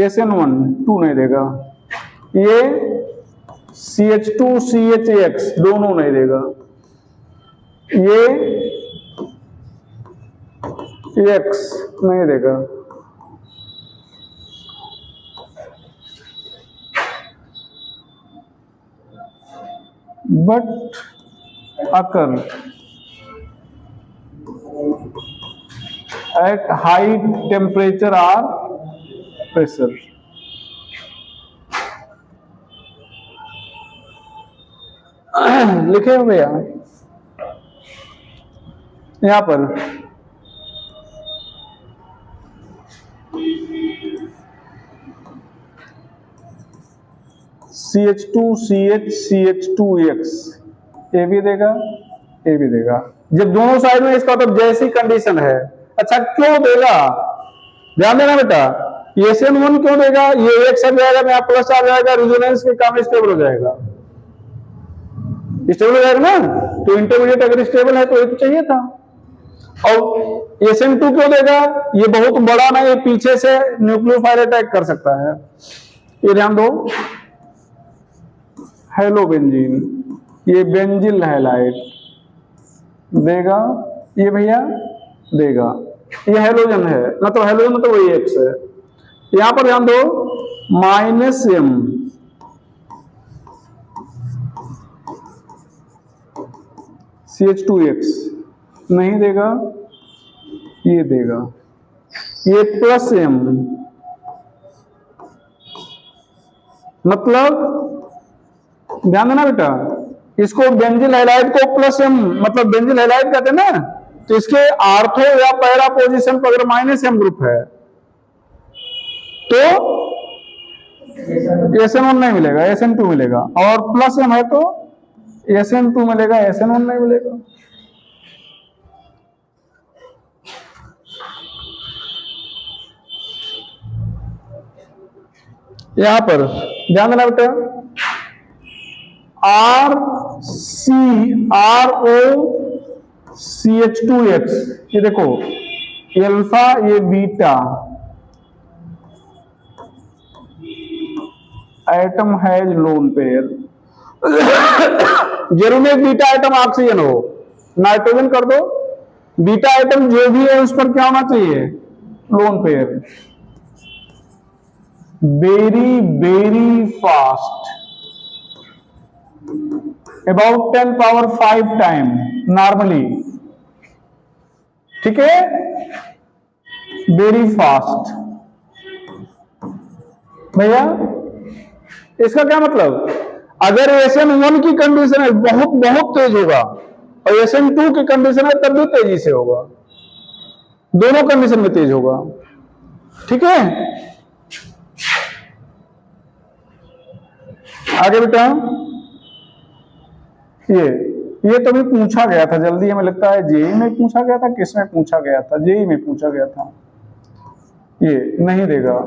SN1 2 नहीं देगा, ये CH2 CHX दोनों नहीं देगा, ये X नहीं देगा, but occur at high temperature or pressure। लिखे हो भैया यहां पर CH2 CH CH2X ये भी देगा, ये भी देगा। जब दोनों साइड में इसका मतलब जैसी कंडीशन है। अच्छा क्यों देगा? ध्यान देना बेटा, SN1 क्यों देगा? ये X आ जाएगा, यहाँ प्लस आ जाएगा, रेजोनेंस के काम स्टेबल हो जाएगा, स्टेबल हो जाएगा ना। तो इंटरमीडिएट अगर स्टेबल है तो ये तो चाहिए था। और SN2 क्यों देगा? ये बहुत बड़ा ना, ये पीछे से न्यूक्लियोफाइल अटैक कर सकता है, ये ध्यान दो। हेलोबेंजीन, ये बेंजिल हैलाइड देगा, ये भैया देगा। ये हेलोजन है, मतलब हेलोजन मतलब वही X है। यहां पर ध्यान दो, -m CH2X नहीं देगा, ये देगा, ये +m मतलब ध्यान देना बेटा, इसको बेंजिल हैलाइड को +m मतलब बेंजिल हैलाइड कहते हैं ना, तो इसके आर्थो या पैरा पोजीशन पर अगर -m ग्रुप है तो SN1 नहीं मिलेगा, SN2 मिलेगा, और +m है तो SN2 मिलेगा, SN1 नहीं मिलेगा। यहां पर ध्यान देना बेटा, RCROCH2X, ये देखो अल्फा, ये beta atom has lone pair. जरूर एक बीटा आइटम ऑक्सीजन हो, नाइट्रोजन कर दो, बीटा आइटम जो भी है उस पर क्या होना चाहिए, lone pair. Very very fast, about 10 power 5 time normally, ठीक है, वेरी फास्ट। भैया इसका क्या मतलब, अगर SN1 की कंडीशन है बहुत बहुत तेज होगा, और SN2 की कंडीशन है तब भी तेजी से होगा, दोनों कंडीशन में तेज होगा, ठीक है। आगे बेटा, ये तो भी पूछा गया था, जल्दी हमें लगता है जेई में पूछा गया था, किसमें पूछा गया था, जेई में पूछा गया था, ये नहीं देगा।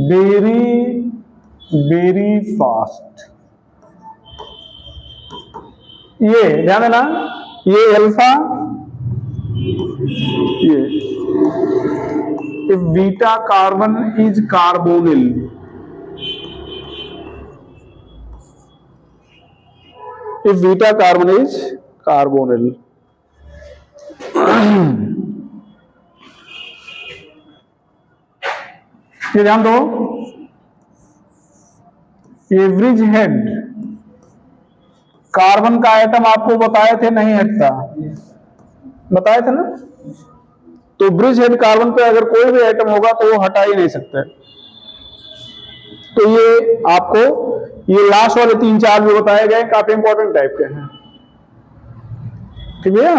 वेरी वेरी फास्ट, ये ध्यान देना, ये अल्फा, ये if beta carbon is carbonyl, if beta carbon is carbonyl. ये ध्यान दो, एवरेज हेड कार्बन का आइटम आपको बताए थे नहीं हटता, बताए थे ना, तो ब्रिज हेड कार्बन पे अगर कोई भी आइटम होगा तो वो हटा ही नहीं सकते। तो ये आपको ये लास्ट वाले 3-4 जो बताए गए काफी इंपॉर्टेंट टाइप के हैं, ठीक है।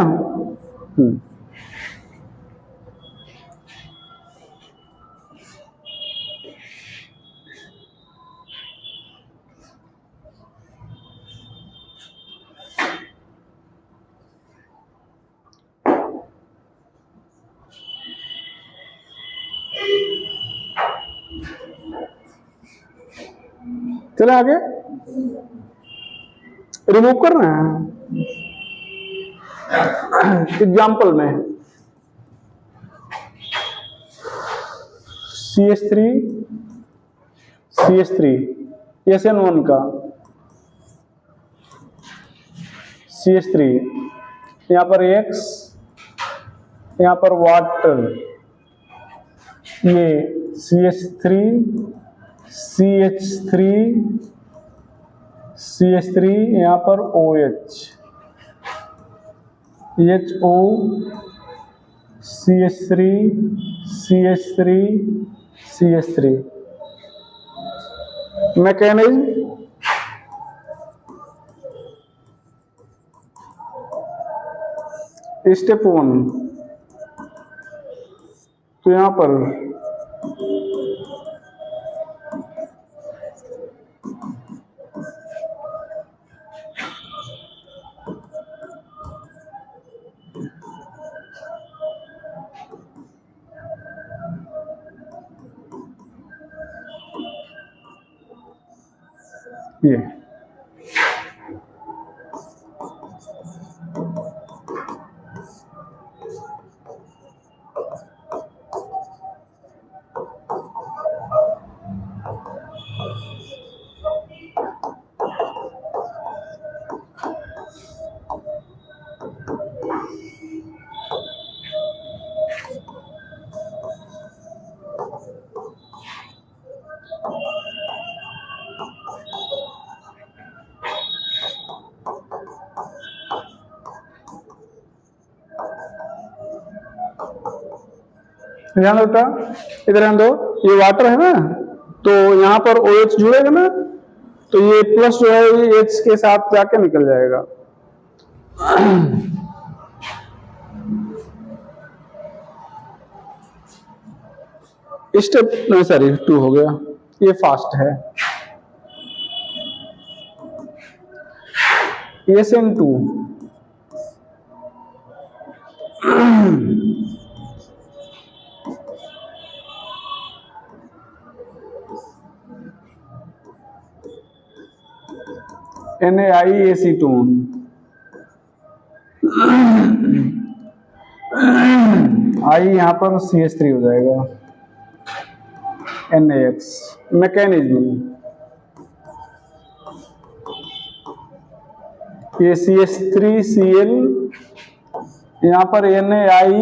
चले आगे, रिमूव करना है एग्जाम्पल में CH3 SN1 का CH3, यहां पर X, यहां पर वाटर, ये CH3 यहां पर OH, HO CH3 mechanism, step 1, तो यहां पर ये ध्यान दो बेटा, इधर ध्यान दो, ये वाटर है ना, तो यहाँ पर OH जुड़ेगा ना, तो ये प्लस जो है ये H के साथ जाके निकल जाएगा। स्टेप नहीं, सॉरी 2 हो गया, ये फास्ट है। SN2 NaI एसीटोन, आई यहाँ पर CH3 हो जाएगा, NaX। मैकेनिज्म, ये CH3Cl, यहाँ पर NaI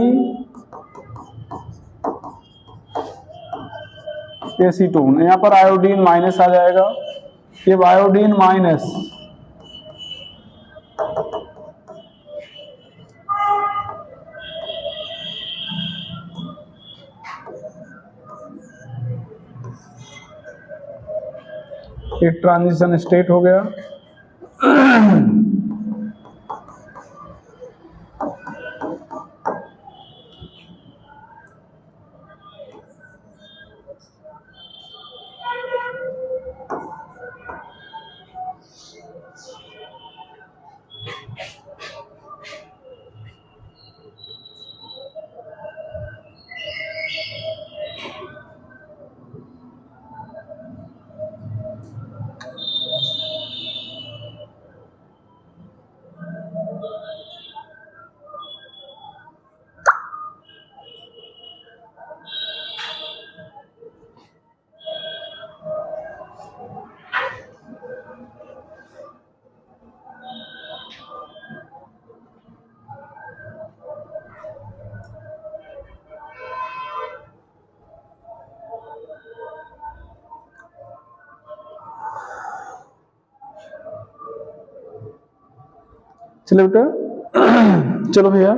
एसीटोन, यहाँ पर आयोडीन माइनस आ जाएगा, ये आयोडीन माइनस एक ट्रांजिशन स्टेट हो गया। चलो बेटा, चलो भैया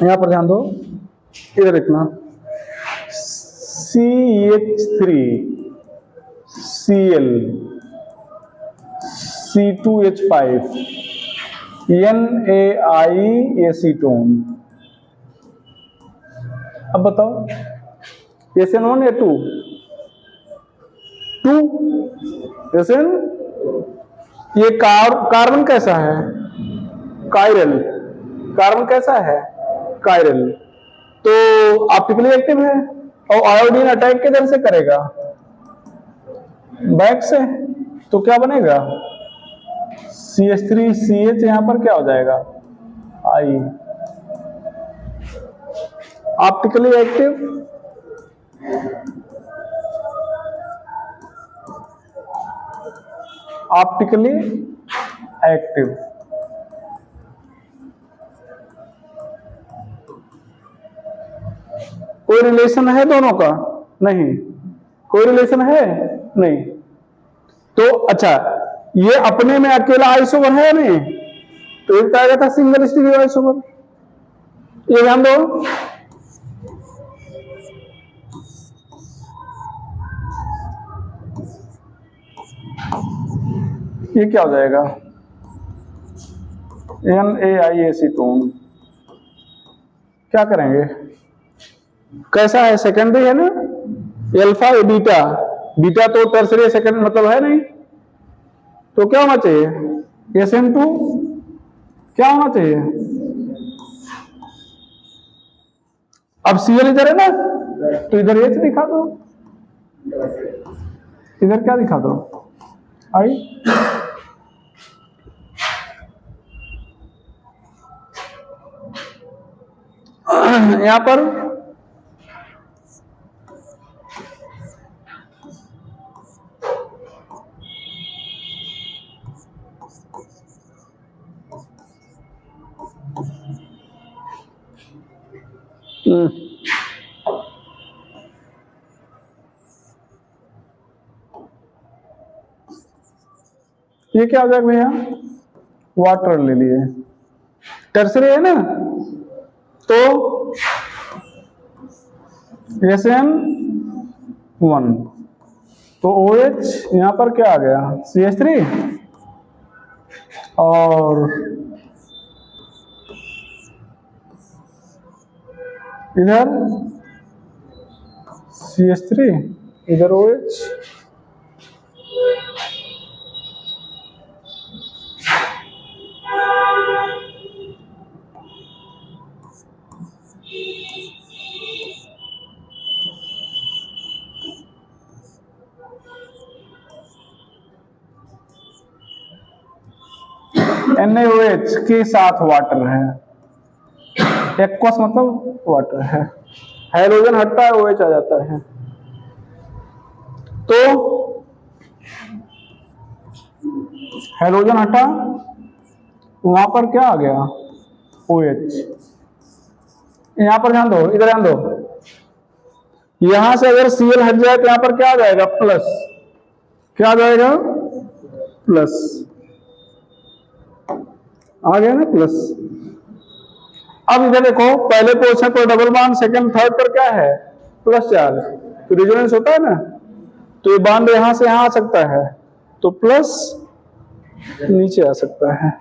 यहां पर ध्यान दो, इधर देखना, CH3Cl C2H5 NaI एसीटोन। अब बताओ SN1 या 2? 2 SN, ये कार्बन कैसा है? कायरल। कार्बन कैसा है? कायरल। तो ऑप्टिकली एक्टिव है, और आयोडीन अटैक किधर से करेगा? बैक से। तो क्या बनेगा? CH3CH, यहां पर क्या हो जाएगा? आई। Optically active, optically active. कोई रिलेशन है दोनों का? नहीं। कोई रिलेशन है? नहीं। तो अच्छा, ये अपने में अकेला आइसोमर है नहीं, तो ये कहा जाता सिंगल स्टीरियो आइसोमर। ये ध्यान दो, ये क्या हो जाएगा? NaI acetone. क्या करेंगे? कैसा है? सेकेंडरी है ना, अल्फा या बीटा? बीटा तो टर्सरी सेकेंडरी मतलब है नहीं, तो क्या होना चाहिए? SN2 क्या होना चाहिए? अब Cl इधर है ना, तो इधर H दिखा दो, इधर क्या दिखा दो? आई। यहां पर ये क्या हो जाएगा भैया? वाटर ले लिए, टर्सरी है ना, तो SN1, तो OH यहां पर क्या आ गया, CH3, और इधर CH3, इधर OH, NaOH के साथ वाटर है, एक्वस मतलब वाटर है, हाइड्रोजन हटता है OH आ जाता है, तो हाइड्रोजन हटा, वहां पर क्या आ गया, OH। यहां पर ध्यान दो, इधर ध्यान दो, यहां से अगर Cl हट जाए तो यहां पर क्या आ जाएगा, प्लस, क्या आ जाएगा, प्लस, आ गया ना प्लस। अब इधर देखो, पहले पोर्शन पर डबल बॉन्ड, सेकंड थर्ड पर क्या है, प्लस चार्ज, तो रेजोनेंस होता है ना, तो ये बॉन्ड यहां से यहां आ सकता है, तो प्लस नीचे आ सकता है।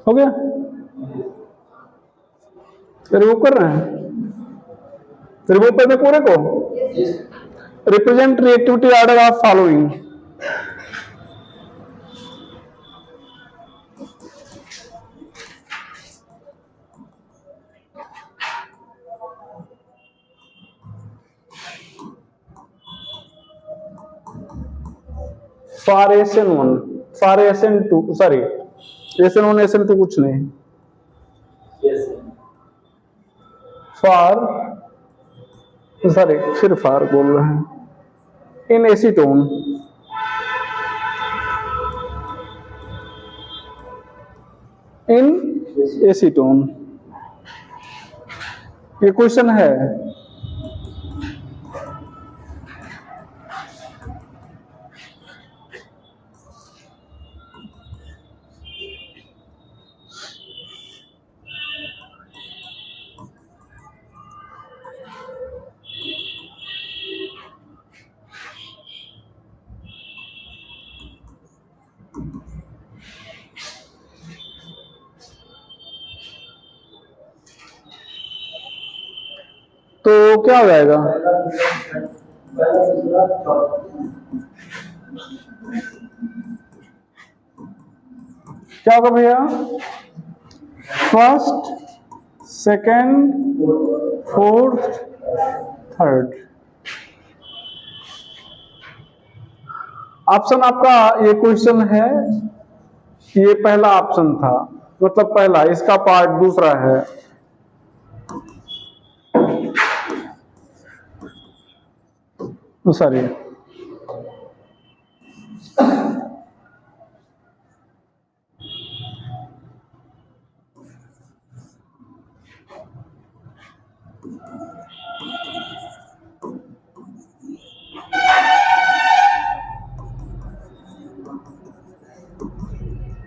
हो गया, रिमूव कर रहे हैं, रिमूव करने पूरे को, represent reactivity order of following, for SN1, for SN2, sorry SN1 SN2 कुछ नहीं, फॉर, सॉरी फिर फॉर बोल रहे हैं, इन एसीटोन, इन एसीटोन, ये क्वेश्चन है। तो क्या हो जाएगा, क्या होगा भैया, first, second, fourth, third. Option आपका ये क्वेश्चन है, ये पहला ऑप्शन था, मतलब पहला, इसका पार्ट दूसरा है, सॉरी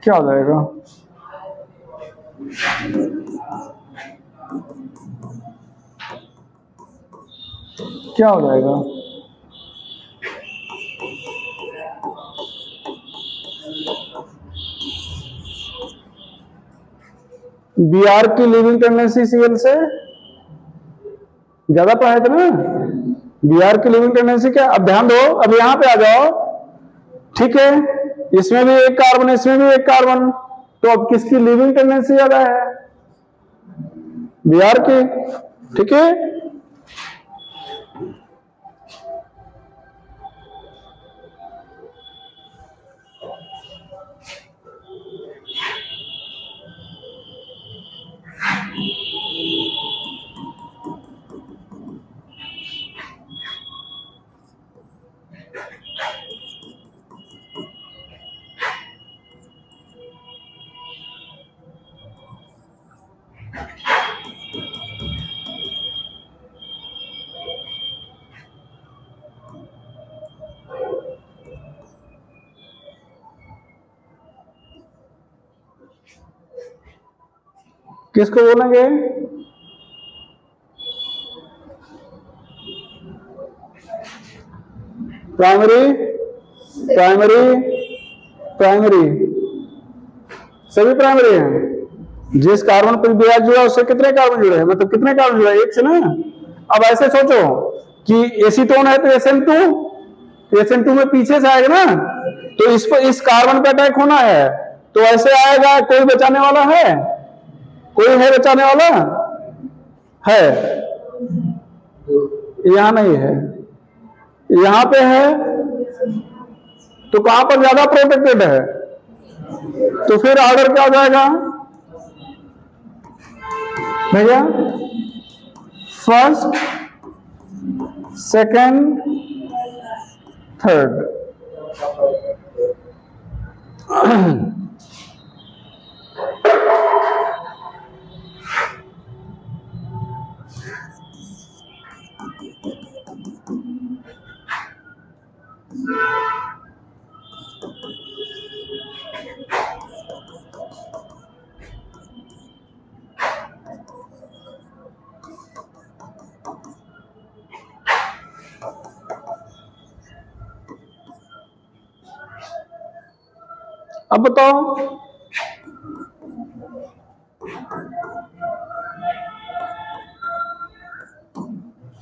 क्या हो जाएगा, क्या हो जाएगा, Br की लिविंग टेंडेंसी Cl से ज्यादा पढ़ाए थे ना, Br की लिविंग टेंडेंसी क्या, अब ध्यान दो, अब यहां पे आ जाओ, ठीक है, इसमें भी एक कार्बन, इसमें भी एक कार्बन, तो अब किसकी लिविंग टेंडेंसी ज्यादा है, Br की, ठीक है। किसको बोलेंगे? प्राइमरी, प्राइमरी, प्राइमरी, सभी प्राइमरी हैं। जिस कार्बन पर ब्याज जुड़ा उससे कितने कार्बन जुड़े हैं, मतलब कितने कार्बन जुड़े? एक से ना। अब ऐसे सोचो कि एसीटोन है तो SN2, तो SN2 में पीछे से आएगा ना, तो इस पर इस कार्बन पे अटैक होना है तो ऐसे आएगा। कोई बचाने वाला है? कोई है बचाने वाला? है? यहां नहीं है, यहां पे है। तो कहां पर ज्यादा प्रोटेक्टेड है? तो फिर ऑर्डर क्या हो जाएगा भैया? First, second, third. अब बताओ,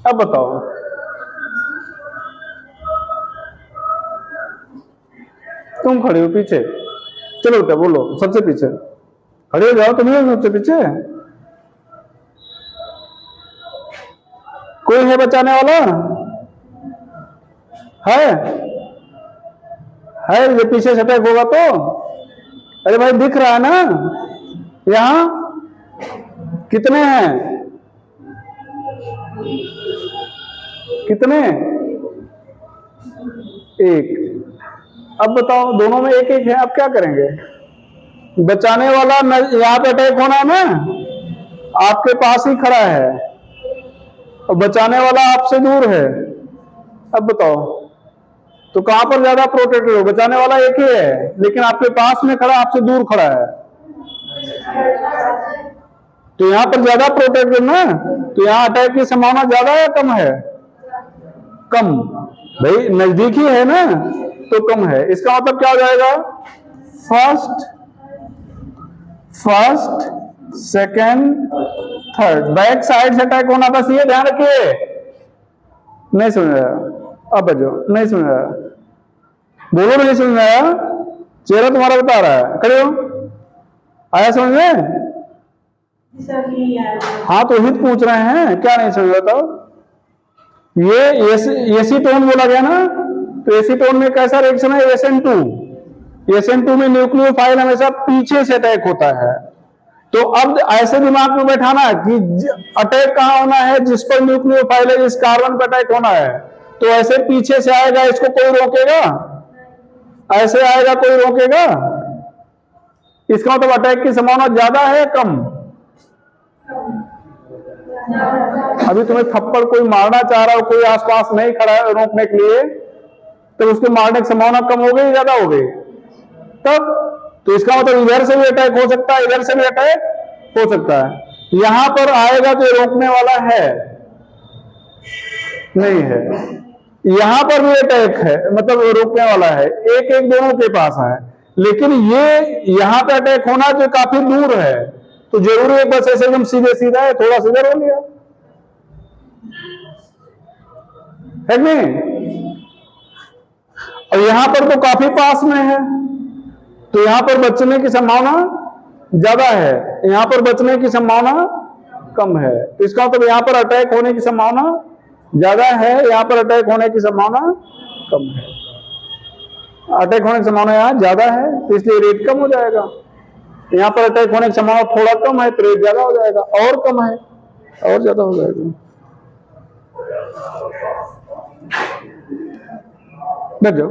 अब बताओ, तुम खड़े हो पीछे, चलो बेटा बोलो, सबसे पीछे खड़े हो जाओ। तुम ही सबसे पीछे, कोई है बचाने वाला? है? ये पीछे से अटैक होगा तो? अरे भाई दिख रहा है ना, यहां कितने हैं? कितने? एक। अब बताओ, दोनों में एक एक है, अब क्या करेंगे? बचाने वाला यहां पे अटैक होना है ना, आपके पास ही खड़ा है और बचाने वाला आपसे दूर है। अब बताओ, तो कहां पर ज्यादा प्रोटेक्टेड हो? बचाने वाला एक ही है लेकिन आपके पास में खड़ा, आपसे दूर खड़ा है, तो यहां पर ज्यादा प्रोटेक्टेड ना, तो यहां अटैक की संभावना ज्यादा है कम है? कम। भाई नजदीक ही है ना, तो कम है। इसका मतलब क्या हो जाएगा? First, first, second, third. Back side से अटैक होना, बस ये ध्यान रखिए। नहीं सुन रहा? अब बजो, नहीं सुन रहा? बोलो, नहीं सुन रहा? चेहरा तुम्हारा बता रहा है, खड़े हो। आया समझ में? हाँ तो हित पूछ रहे हैं, क्या नहीं समझ रहा था? ये एसीटोन बोला गया ना, तो एसीटोन में कैसा रिएक्शन है? SN2। SN2 में न्यूक्लियोफाइल हमेशा पीछे से अटैक होता है। तो अब ऐसे दिमाग में बैठाना कि अटैक कहां होना है? जिस पर न्यूक्लियोफाइल है, जिस कार्बन पर अटैक होना है, तो ऐसे पीछे से आएगा, इसको कोई रोकेगा? ऐसे आएगा, कोई रोकेगा? इसका मतलब अटैक की संभावना ज्यादा है कम? अभी तुम्हें थप्पड़ कोई मारना चाह रहा हो, कोई आसपास नहीं खड़ा है रोकने के लिए, तो उसके मारने की संभावना कम हो गई, ज्यादा हो गई? तब तो इसका मतलब इधर से भी अटैक हो सकता है, इधर से भी अटैक हो सकता है। यहां पर आएगा तो रोकने वाला है? नहीं है। यहां पर भी अटैक है, मतलब रोकने वाला है, एक एक दोनों के पास है। लेकिन ये यहां पे अटैक होना जो काफी दूर है, तो जरूरी है बस ऐसे एकदम सीधे सीधा है, थोड़ा सा इधर हो लिया है नहीं? और यहां पर तो काफी पास में है, तो यहां पर बचने की संभावना ज्यादा है, यहां पर बचने की संभावना कम है। तो इसका मतलब यहां पर अटैक होने की संभावना ज्यादा है, यहां पर अटैक होने की संभावना कम है। अटैक होने की संभावना यहां ज्यादा है, तो इसलिए रेट कम हो जाएगा। यहां पर अटैक होने की संभावना थोड़ा कम है, तो रेट ज्यादा हो जाएगा, और कम है और ज्यादा हो जाएगा। बैठ जाओ।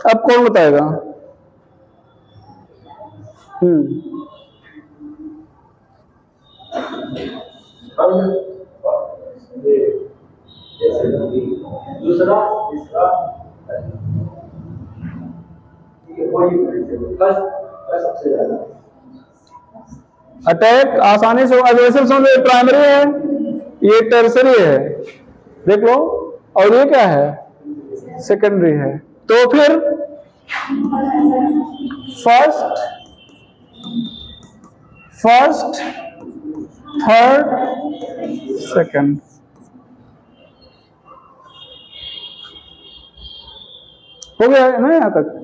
अब कौन बताएगा? हम्म, दूसरा इसका सबसे ज्यादा अटैक आसानी से अग्रेसिव समझ लो, प्राइमरी है, ये टर्सरी है, देख लो, और ये क्या है? सेकेंडरी है। तो फिर फर्स्ट थर्ड सेकंड, हो गया है ना यहां तक?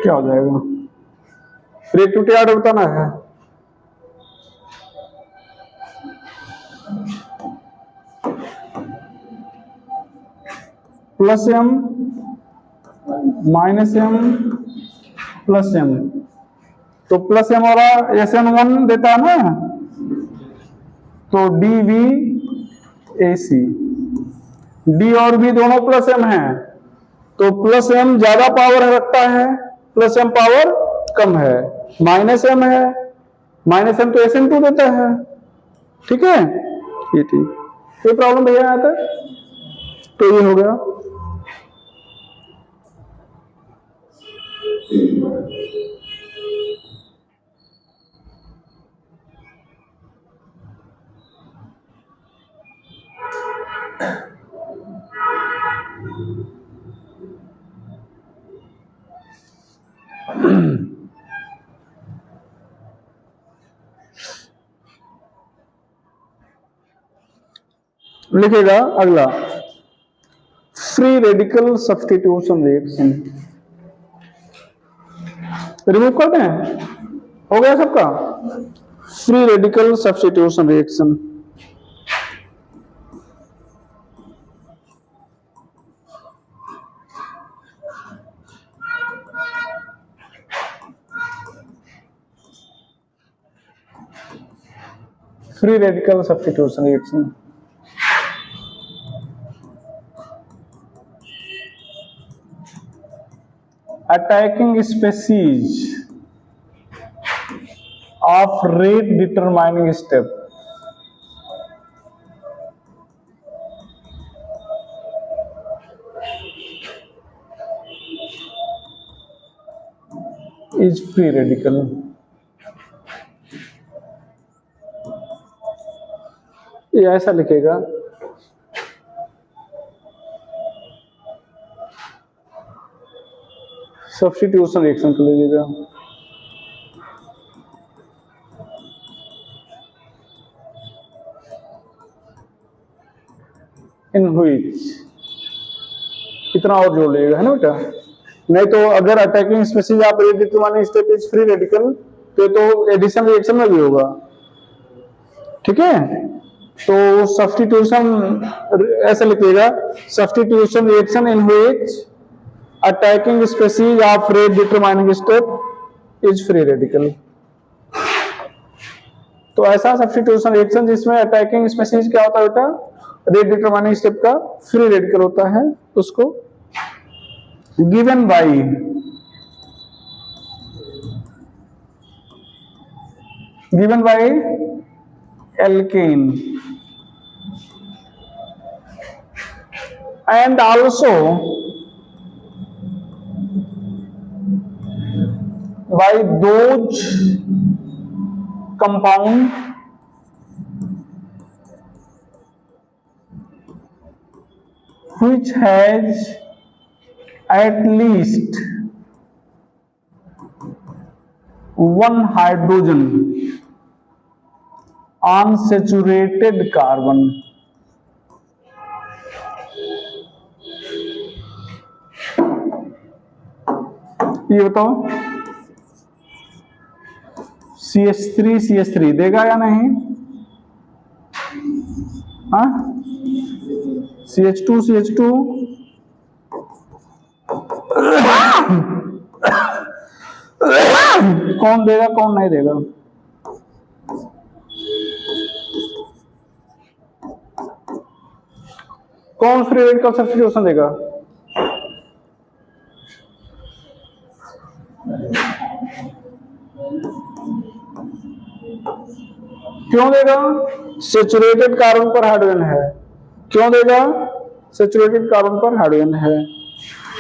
क्या हो जाएगा? रिएक्टिविटी ऑर्डर बताना है। Plus M minus M plus M, तो प्लस एम वाला SN1 देता है ना, तो DVAC, डी और बी दोनों प्लस एम है, तो प्लस एम ज्यादा पावर रखता है, प्लस एम पावर कम है। माइनस एम है, माइनस एम तो SN2 देता है, ठीक है, ये ठीक। कोई प्रॉब्लम भैया यहाँ तक? तो ये हो गया। लिखेगा अगला, free radical substitution reaction. Remove करते हैं, हो गया सबका? Free radical substitution reaction. Free radical substitution reaction, attacking species of rate determining step is free radical। ये ऐसा लिखेगा, सब्स्टिट्यूशन रिएक्शन कर लीजिएगा। इन व्हिच, इतना और जोड़ लीजिएगा, है ना बेटा? नहीं तो अगर अटैकिंग स्पीशीज आप rate determining step is free radical, तो एडिशन रिएक्शन में भी होगा, ठीक है। तो सब्स्टिट्यूशन ऐसा लिखिएगा, substitution reaction in which attacking species of rate determining step is free radical. तो ऐसा सब्स्टिट्यूशन रिएक्शन जिसमें अटैकिंग स्पीशीज क्या होता है बेटा? रेट डिटरमाइनिंग स्टेप का फ्री रेडिकल होता है, उसको given by alkane and also by those compound which has at least one hydrogen unsaturated carbon. ये बताओ CH3 देगा या नहीं? हाँ, CH2 कौन देगा कौन नहीं देगा? कौन फ्री रेडिकल सब्स्टिट्यूशन देगा? क्यों देगा? सैचुरेटेड कार्बन पर हाइड्रोजन है। क्यों देगा? सैचुरेटेड कार्बन पर हाइड्रोजन है।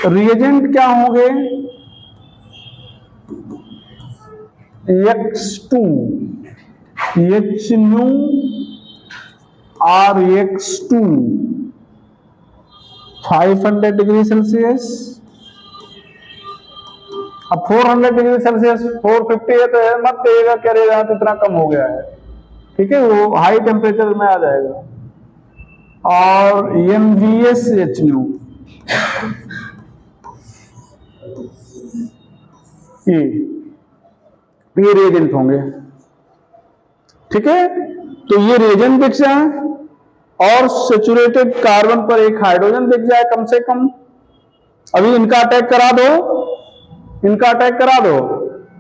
रिएजेंट क्या होंगे? X2 HNO और X2 500 डिग्री सेल्सियस। अब 400 डिग्री सेल्सियस 450 है तो मत कहिएगा करेगा तो इतना कम हो गया है, ठीक है, वो हाई टेम्परेचर में आ जाएगा। और MgSHNO ये रिएजेंट होंगे, ठीक है। तो ये रिएजेंट दिख जाए और सैचुरेटेड कार्बन पर एक हाइड्रोजन दिख जाए कम से कम। अभी इनका अटैक करा दो,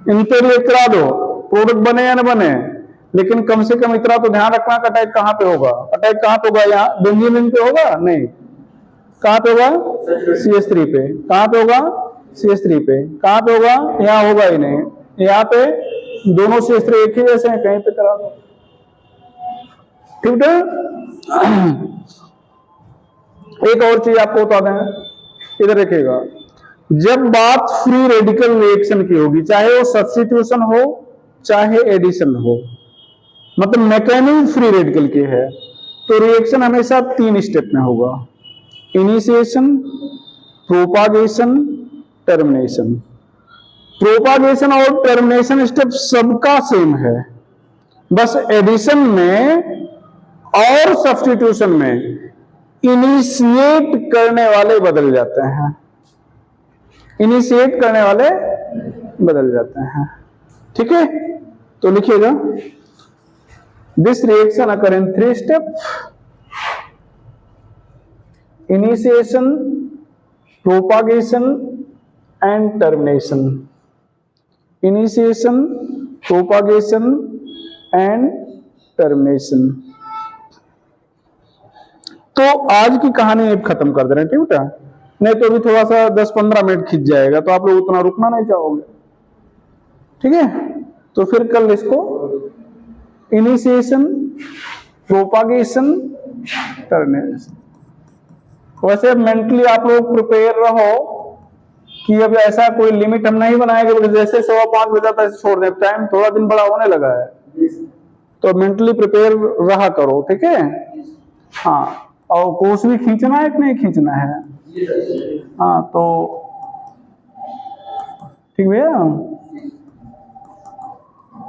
इन पे रिएक्ट करा दो, प्रोडक्ट बने या न बने, लेकिन कम से कम इतना तो ध्यान रखना कि अटैक कहां पे होगा। अटैक कहां पे होगा? यहाँ बेंजीन रिंग पे होगा? नहीं, कहां पे होगा? CH3 पे। कहां पे होगा? CH3 पे। कहां पे होगा? यहाँ होगा ही नहीं, यहाँ पे दोनों CH3 एक ही जैसे हैं, कहीं पे करा दो, ठीक है। एक और चीज आपको बता दें, इधर देखिएगा, जब बात फ्री रेडिकल रिएक्शन की होगी, चाहे वो सब्स्टिट्यूशन हो चाहे एडिशन हो, मतलब मैकेनिज्म फ्री रेडिकल की है, तो रिएक्शन हमेशा 3 स्टेप में होगा: इनिशिएशन, प्रोपागेशन, टर्मिनेशन। प्रोपागेशन और टर्मिनेशन स्टेप सबका सेम है, बस एडिशन में और सब्स्टिट्यूशन में इनिशिएट करने वाले बदल जाते हैं, इनिशिएट करने वाले बदल जाते हैं, ठीक है। तो लिखिएगा, this reaction occur in 3 step: initiation, propagation and termination. Initiation, propagation and termination. तो आज की कहानी अब खत्म कर दे रहे हैं, ठीक है, नहीं तो अभी थोड़ा सा 10-15 मिनट खिंच जाएगा, तो आप लोग उतना रुकना नहीं चाहोगे, ठीक है। तो फिर कल इसको इनिशिएशन, प्रोपागेशन, टर्मिनेशन। वैसे मेंटली आप लोग प्रिपेयर रहो कि अब ऐसा कोई लिमिट हम नहीं बनाएंगे, जैसे 5:15 बजे तक छोड़ दें, टाइम थोड़ा दिन बड़ा होने लगा है, तो मेंटली प्रिपेयर रहा करो, ठीक है। हाँ, और कोर्स भी खींचना है कि नहीं खींचना है? हाँ, तो ठीक भैया।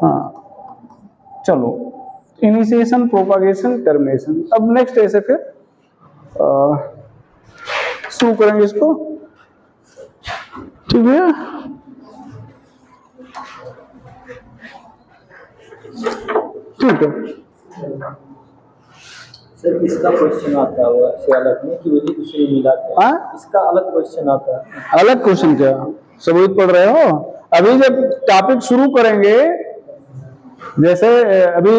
हाँ, चलो, इनिशिएशन, प्रोपागेशन, टर्मिनेशन। अब नेक्स्ट ऐसे फिर शुरू करेंगे इसको, ठीक है। ठीक है सर, इसका क्वेश्चन आता हुआ अलग में कि वही दूसरे मिला क्या? इसका अलग क्वेश्चन आता है। अलग क्वेश्चन क्या? सबूत पढ़ रहे हो? अभी जब टॉपिक शुरू करेंगे, जैसे अभी